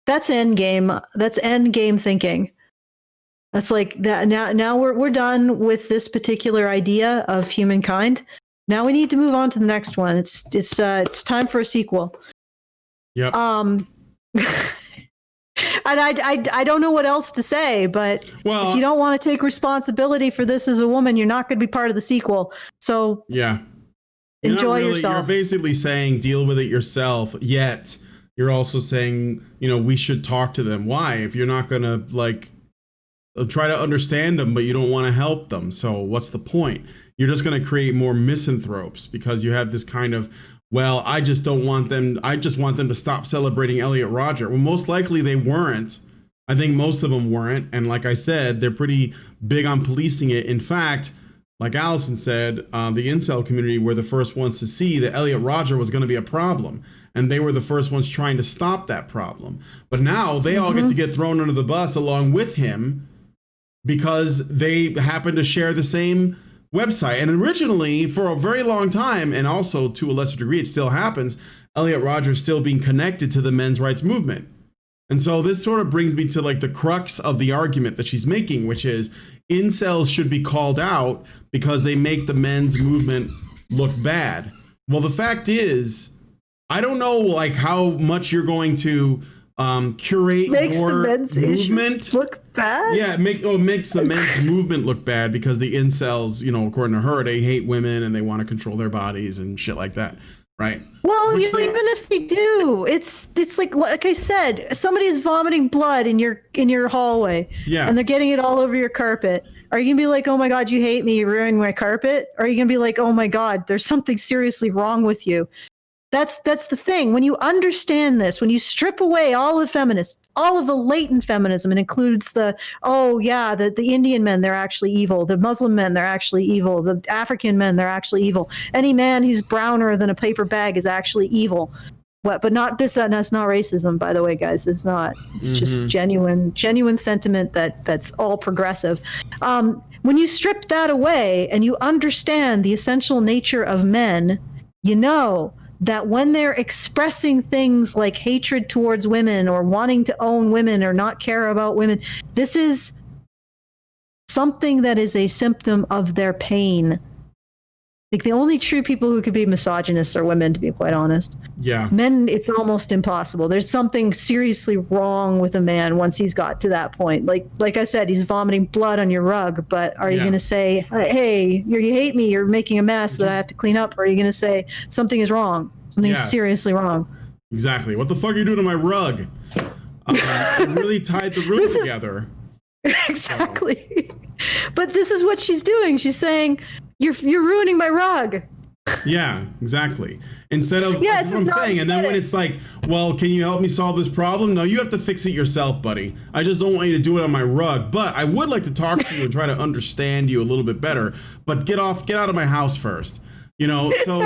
that's end game. That's end game thinking. That's like that. Now we're done with this particular idea of humankind. Now we need to move on to the next one. It's time for a sequel. Yep. And I don't know what else to say, but if you don't want to take responsibility for this as a woman, you're not going to be part of the sequel. So enjoy yourself. You're basically saying deal with it yourself. Yet you're also saying, we should talk to them. Why? If you're not going to try to understand them, but you don't want to help them. So what's the point? You're just going to create more misanthropes because you have this kind of, I just want them to stop celebrating Elliot Rodger. Well, most likely they weren't. I think most of them weren't. And like I said, they're pretty big on policing it. In fact, like Allison said, the incel community were the first ones to see that Elliot Rodger was going to be a problem. And they were the first ones trying to stop that problem. But now they all get thrown under the bus along with him because they happen to share the same website. And originally, for a very long time, and also to a lesser degree, it still happens, Elliot Rodger still being connected to the men's rights movement. And so this sort of brings me to the crux of the argument that she's making, which is incels should be called out because they make the men's movement look bad. Well, the fact is, I don't know how much you're going to curate makes your the men's movement look bad. Yeah, it makes the men's movement look bad because the incels, according to her, they hate women and they want to control their bodies and shit like that, right? Well, even if they do, it's like I said, somebody is vomiting blood in your hallway, and they're getting it all over your carpet. Are you gonna be like, oh my God, you hate me, you're ruining my carpet? Or are you gonna be like, oh my God, there's something seriously wrong with you? That's the thing. When you understand this, when you strip away all the feminists, all of the latent feminism, it includes the Indian men, they're actually evil. The Muslim men, they're actually evil. The African men, they're actually evil. Any man who's browner than a paper bag is actually evil. But not this, that's not racism, by the way, guys. It's not. It's just genuine sentiment that's all progressive. When you strip that away and you understand the essential nature of men, that when they're expressing things like hatred towards women or wanting to own women or not care about women, this is something that is a symptom of their pain. Like the only true people who could be misogynists are women, to be quite honest. Yeah. Men, it's almost impossible. There's something seriously wrong with a man once he's got to that point. Like I said, he's vomiting blood on your rug, but are you going to say, hey, you hate me, you're making a mess that I have to clean up? Or are you going to say something is wrong? Something is seriously wrong. Exactly. What the fuck are you doing to my rug? I really tied the room together. Exactly. But this is what she's doing. She's saying, you're ruining my rug. Yeah, exactly. Instead of that's what I'm saying. And then when it's like, well, can you help me solve this problem? No, you have to fix it yourself, buddy. I just don't want you to do it on my rug. But I would like to talk to you and try to understand you a little bit better. But get out of my house first. So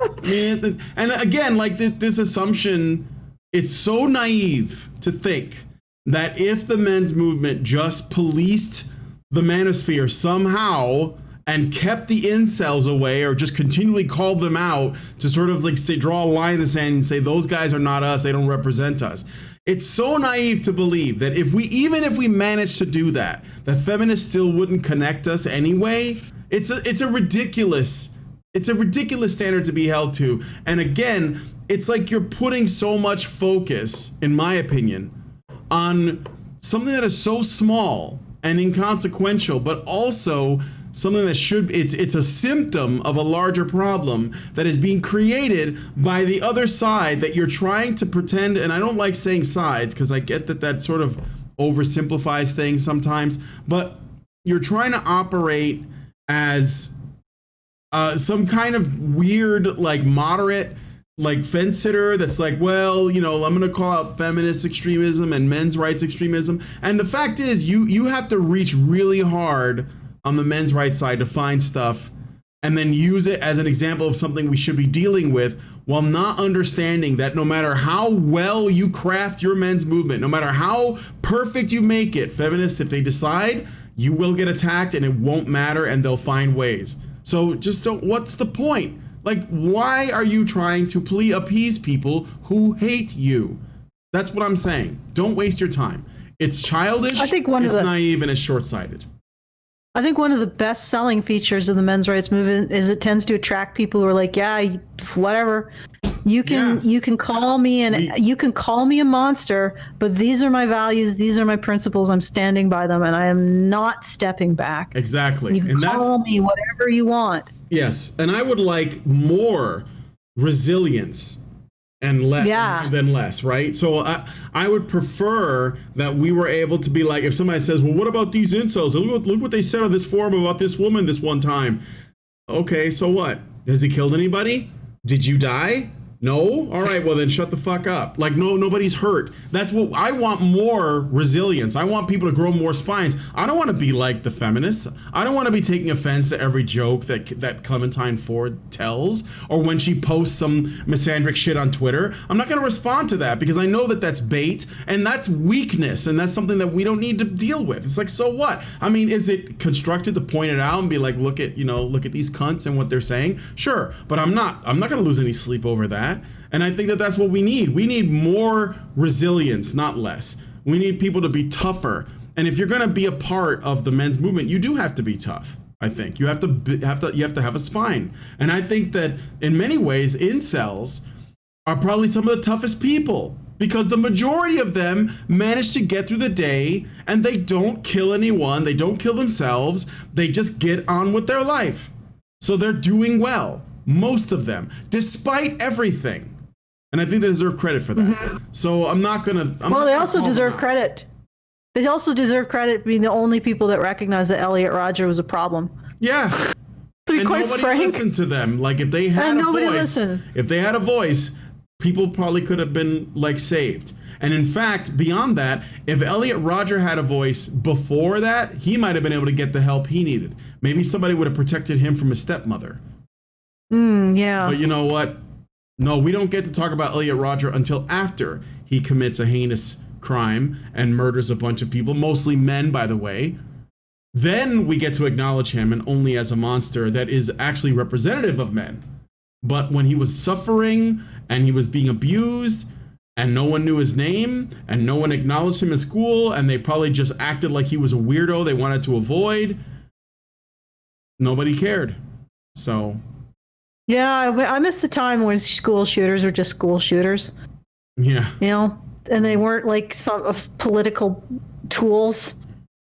I mean, and again, this assumption It's so naive to think that if the men's movement just policed the manosphere somehow and kept the incels away, or just continually called them out to sort of like say, draw a line in the sand and say, those guys are not us, they don't represent us. It's so naive to believe that even if we managed to do that, the feminists still wouldn't connect us anyway. It's a ridiculous standard to be held to. And again, it's like you're putting so much focus, in my opinion, on something that is so small and inconsequential, but also something that it's a symptom of a larger problem that is being created by the other side that you're trying to pretend. And I don't like saying sides because I get that sort of oversimplifies things sometimes, but you're trying to operate as some kind of weird, like moderate, like fence sitter that's like, well, I'm going to call out feminist extremism and men's rights extremism. And the fact is, you have to reach really hard on the men's rights side to find stuff and then use it as an example of something we should be dealing with, while not understanding that no matter how well you craft your men's movement, no matter how perfect you make it, feminists, if they decide, you will get attacked and it won't matter and they'll find ways. So what's the point? Like, why are you trying to appease people who hate you? That's what I'm saying. Don't waste your time. It's childish, it's naive, and it's short-sighted. I think one of the best selling features of the men's rights movement is it tends to attract people who are like, yeah, whatever. You can call me you can call me a monster, but these are my values, these are my principles, I'm standing by them, and I am not stepping back. Exactly. You can call me whatever you want. Yes, and I would like more resilience and than less, right? So I would prefer that we were able to be like, if somebody says, well, what about these incels? Look what they said on this forum about this woman this one time. Okay, so what? Has he killed anybody? Did you die? No? All right, well then shut the fuck up. Like, nobody's hurt. That's what I want, more resilience. I want people to grow more spines. I don't want to be like the feminists. I don't want to be taking offense to every joke that Clementine Ford tells, or when she posts some misandric shit on Twitter. I'm not going to respond to that because I know that that's bait and that's weakness, and that's something that we don't need to deal with. It's like, so what? I mean, is it constructed to point it out and be like, look at these cunts and what they're saying? Sure, but I'm not going to lose any sleep over that. And I think that that's what we need. We need more resilience, not less. We need people to be tougher. And if you're going to be a part of the men's movement, you do have to be tough. I think you have to have a spine. And I think that in many ways, incels are probably some of the toughest people, because the majority of them manage to get through the day and they don't kill anyone. They don't kill themselves. They just get on with their life. So they're doing well. Most of them, despite everything. And I think they deserve credit for that. Mm-hmm. So I'm not going to... Well, they also deserve credit. They also deserve credit being the only people that recognize that Elliot Rodger was a problem. Yeah. And nobody listened to them. Like, if they had a voice, people probably could have been, like, saved. And in fact, beyond that, if Elliot Rodger had a voice before that, he might have been able to get the help he needed. Maybe somebody would have protected him from his stepmother. Yeah. But you know what? No, we don't get to talk about Elliot Rodger until after he commits a heinous crime and murders a bunch of people, mostly men, by the way. Then we get to acknowledge him, and only as a monster that is actually representative of men. But when he was suffering and he was being abused and no one knew his name and no one acknowledged him in school, and they probably just acted like he was a weirdo they wanted to avoid, nobody cared. So... yeah, I miss the time when school shooters were just school shooters. Yeah. And they weren't like some political tools.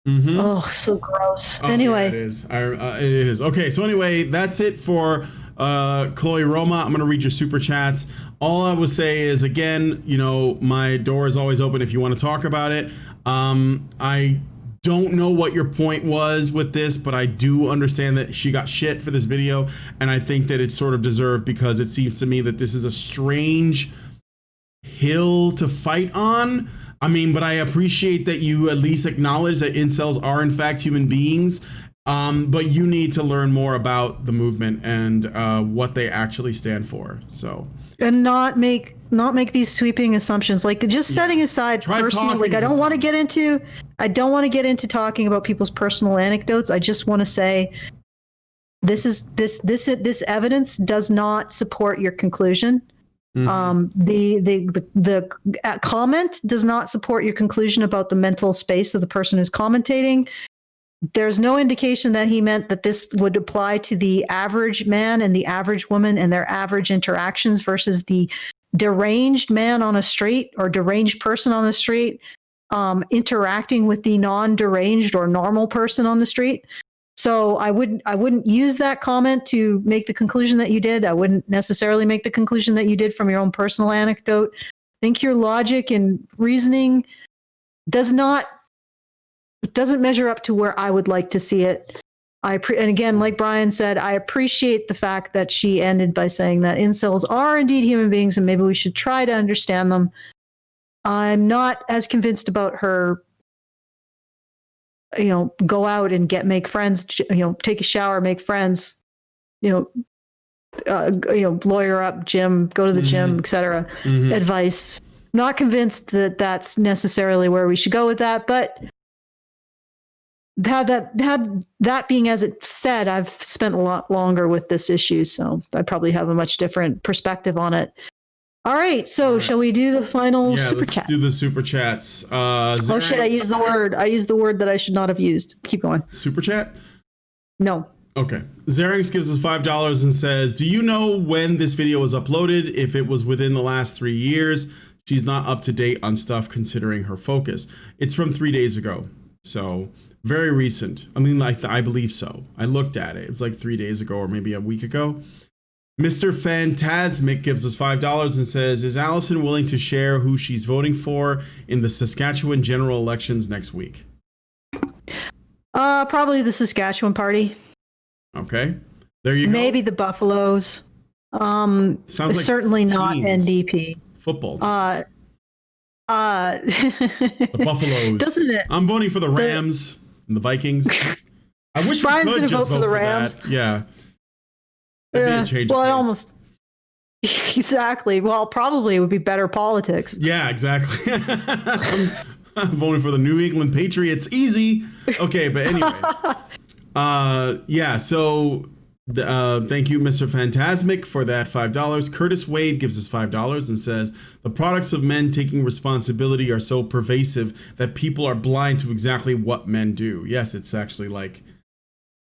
Mm-hmm. Oh, so gross. Anyway. Yeah, it is. Okay, so anyway, that's it for Chloe Roma. I'm going to read your super chats. All I will say is, again, my door is always open if you want to talk about it. I don't know what your point was with this, but I do understand that she got shit for this video, and I think that it's sort of deserved, because it seems to me that this is a strange hill to fight on. I mean, but I appreciate that you at least acknowledge that incels are in fact human beings, but you need to learn more about the movement and what they actually stand for. So, and not make not make these sweeping assumptions. Like just setting aside personal, like I don't want to get into talking about people's personal anecdotes. I just want to say this evidence does not support your conclusion. The comment does not support your conclusion about the mental space of the person who's commentating. There's no indication that he meant that this would apply to the average man and the average woman and their average interactions versus the deranged man on a street or deranged person on the street interacting with the non-deranged or normal person on the street. So I wouldn't use that comment to make the conclusion that you did. I wouldn't necessarily make the conclusion that you did from your own personal anecdote. I think your logic and reasoning doesn't measure up to where I would like to see it. And again, like Brian said, I appreciate the fact that she ended by saying that incels are indeed human beings and maybe we should try to understand them. I'm not as convinced about her, go out and make friends, take a shower, make friends, lawyer up, gym, go to the gym, etc. Advice. Not convinced that that's necessarily where we should go with that, but that being as it said, I've spent a lot longer with this issue, so I probably have a much different perspective on it. All right, so shall we do the final super chat? Do the super chats. Oh shit! I used the word that I should not have used. Keep going. Super chat? No. Okay. Xerix gives us $5 and says, "Do you know when this video was uploaded? If it was within the last 3 years? She's not up to date on stuff considering her focus. It's from 3 days ago, so very recent. I mean, I believe so. I looked at it. It was like 3 days ago or maybe a week ago." Mr. Phantasmic gives us $5 and says, "Is Allison willing to share who she's voting for in the Saskatchewan general elections next week?" Probably the Saskatchewan party. Okay. There you go. Maybe the Buffaloes. Sounds like certainly teams. Not NDP. Football teams. The Buffaloes. Doesn't it? I'm voting for the Rams and the Vikings. I wish Brian's we could just vote for the Rams. That. Yeah. That'd be a change well, of it pace. almost exactly. Well, probably it would be better politics. Yeah, exactly. I'm voting for the New England Patriots. Easy. Okay, but anyway. Yeah, so thank you, Mr. Phantasmic, for that $5. Curtis Wade gives us $5 and says, "The products of men taking responsibility are so pervasive that people are blind to exactly what men do." Yes, it's actually like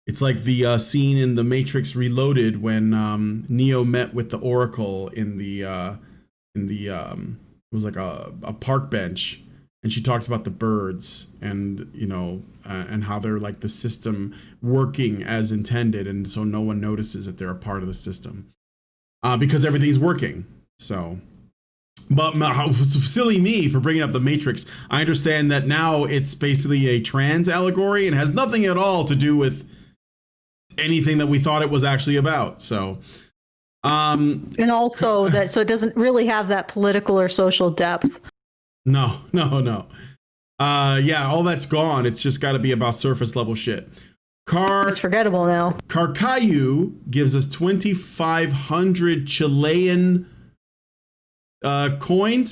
the scene in The Matrix Reloaded when Neo met with the Oracle in the it was like a park bench, and she talks about the birds and and how they're like the system working as intended, and so no one notices that they're a part of the system because everything's working. So, but silly me for bringing up The Matrix. I understand that now it's basically a trans allegory and has nothing at all to do with anything that we thought it was actually about. So and also that so it doesn't really have that political or social depth. No. Yeah, all that's gone. It's just got to be about surface level shit. It's forgettable now. Carcayu gives us 2,500 Chilean Chilean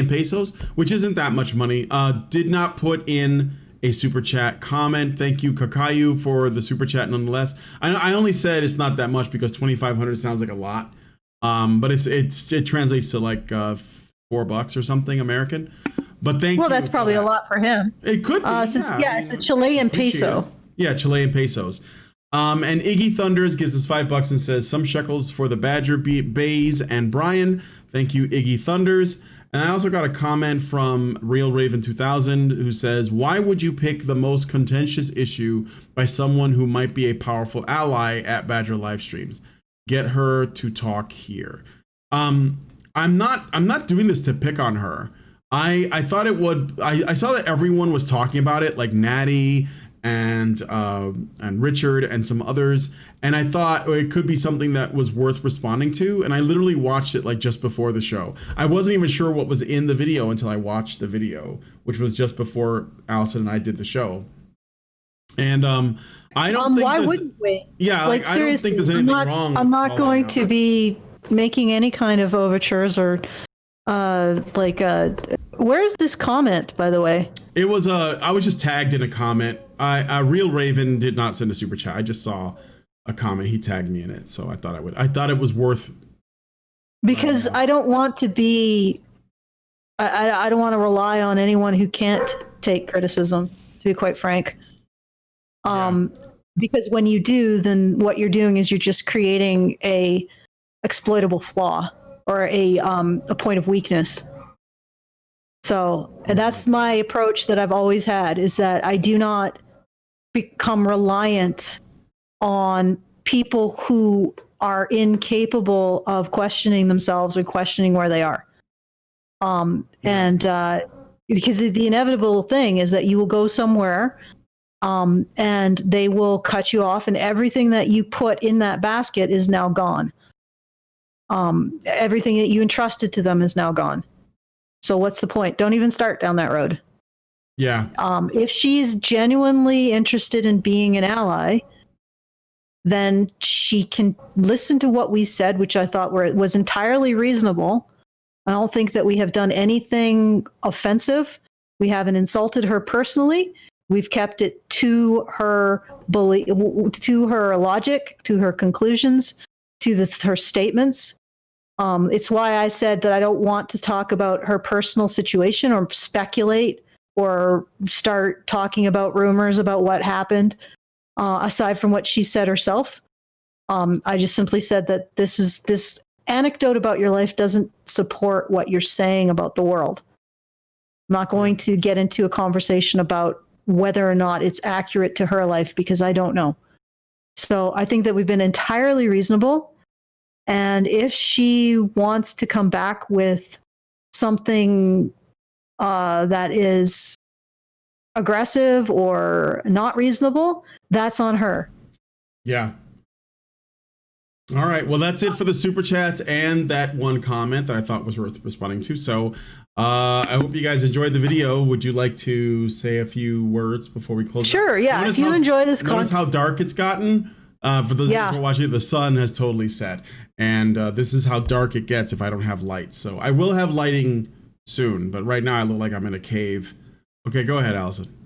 pesos, which isn't that much money. Did not put in a super chat comment. Thank you, Kakayu, for the super chat nonetheless. I only said it's not that much because 2,500 sounds like a lot, but it translates to like $4 or something American. But thank you. Well, that's probably a lot for him. It could be. It's a Chilean peso. Yeah, Chilean pesos. And Iggy Thunders gives us $5 and says, "Some shekels for the Badger Bays and Brian." Thank you, Iggy Thunders. And I also got a comment from Real Raven 2000 who says, "Why would you pick the most contentious issue by someone who might be a powerful ally at Badger live streams? Get her to talk here." I'm not doing this to pick on her. I thought it would. I saw that everyone was talking about it, like Natty and Richard and some others, and I thought it could be something that was worth responding to. And I literally watched it like just before the show. I wasn't even sure what was in the video until I watched the video, which was just before Allison and I did the show. And I don't think why wouldn't we? Yeah, like, I don't think there's anything wrong. I'm not going to be making any kind of overtures or where's this comment, by the way? It was I was just tagged in a comment. Real Raven did not send a super chat. I just saw a comment. He tagged me in it, so I thought I thought it was worth. Because I don't want to be. I don't want to rely on anyone who can't take criticism, to be quite frank. Because when you do, then what you're doing is you're just creating a exploitable flaw or a point of weakness. So, and that's my approach that I've always had, is that I do not become reliant on people who are incapable of questioning themselves or questioning where they are. Because the inevitable thing is that you will go somewhere and they will cut you off, and everything that you put in that basket is now gone. Everything that you entrusted to them is now gone. So what's the point? Don't even start down that road. Yeah. If she's genuinely interested in being an ally, then she can listen to what we said, which I thought was entirely reasonable. I don't think that we have done anything offensive. We haven't insulted her personally. We've kept it to her belief, to her logic, to her conclusions, to her statements. It's why I said that I don't want to talk about her personal situation or speculate or start talking about rumors about what happened, aside from what she said herself. I just simply said that this anecdote about your life doesn't support what you're saying about the world. I'm not going to get into a conversation about whether or not it's accurate to her life, because I don't know. So I think that we've been entirely reasonable. And if she wants to come back with something that is aggressive or not reasonable, that's on her. Yeah. All right. Well, that's it for the super chats and that one comment that I thought was worth responding to. So I hope you guys enjoyed the video. Would you like to say a few words before we close? Sure. Yeah. If you enjoy this content. Notice how dark it's gotten. For those of you who are watching, the sun has totally set. And this is how dark it gets if I don't have lights. So I will have lighting soon. But right now I look like I'm in a cave. Okay, go ahead, Allison.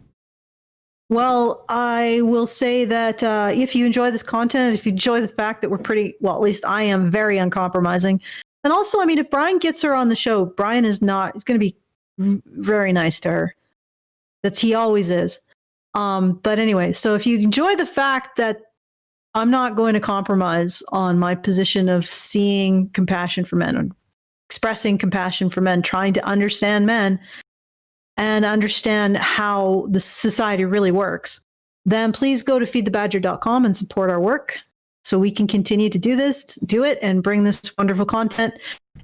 Well, I will say that if you enjoy this content, if you enjoy the fact that we're at least I am very uncompromising. And also, I mean, if Brian gets her on the show, Brian he's going to be very nice to her. He always is. But anyway, so if you enjoy the fact that I'm not going to compromise on my position of seeing compassion for men and expressing compassion for men, trying to understand men and understand how the society really works, then please go to feedthebadger.com and support our work so we can continue to do it and bring this wonderful content.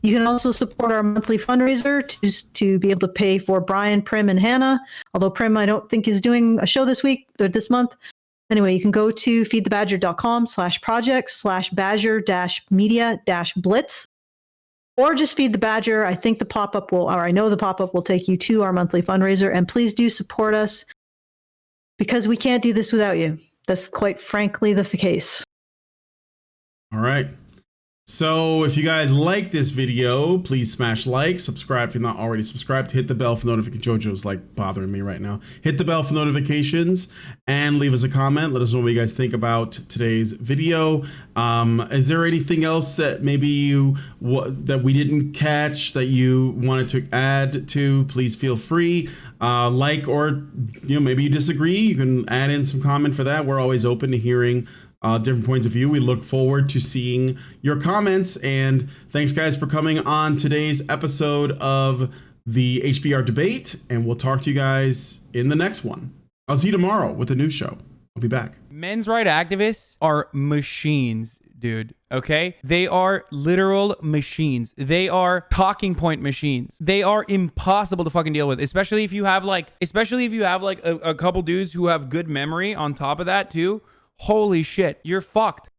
You can also support our monthly fundraiser to be able to pay for Brian, Prim, and Hannah, although Prim I don't think is doing a show this week or this month. Anyway, you can go to feedthebadger.com/project/badger-media-blitz, or just feed the Badger. I know the pop-up will take you to our monthly fundraiser. And please do support us, because we can't do this without you. That's quite frankly the case. All right. So if you guys like this video, please smash like, subscribe if you're not already subscribed, hit the bell for notifications. JoJo's like bothering me right now. Hit the bell for notifications and leave us a comment. Let us know what you guys think about today's video. Is there anything else that maybe that we didn't catch that you wanted to add to? Please feel free. Or maybe you disagree. You can add in some comment for that. We're always open to hearing different points of view. We look forward to seeing your comments, and thanks guys for coming on today's episode of the HBR debate, and we'll talk to you guys in the next one. I'll see you tomorrow with a new show. I'll be back. Men's rights activists are machines, dude. Okay? They are literal machines. They are talking point machines. They are impossible to fucking deal with, especially if you have like a couple dudes who have good memory on top of that too. Holy shit, you're fucked.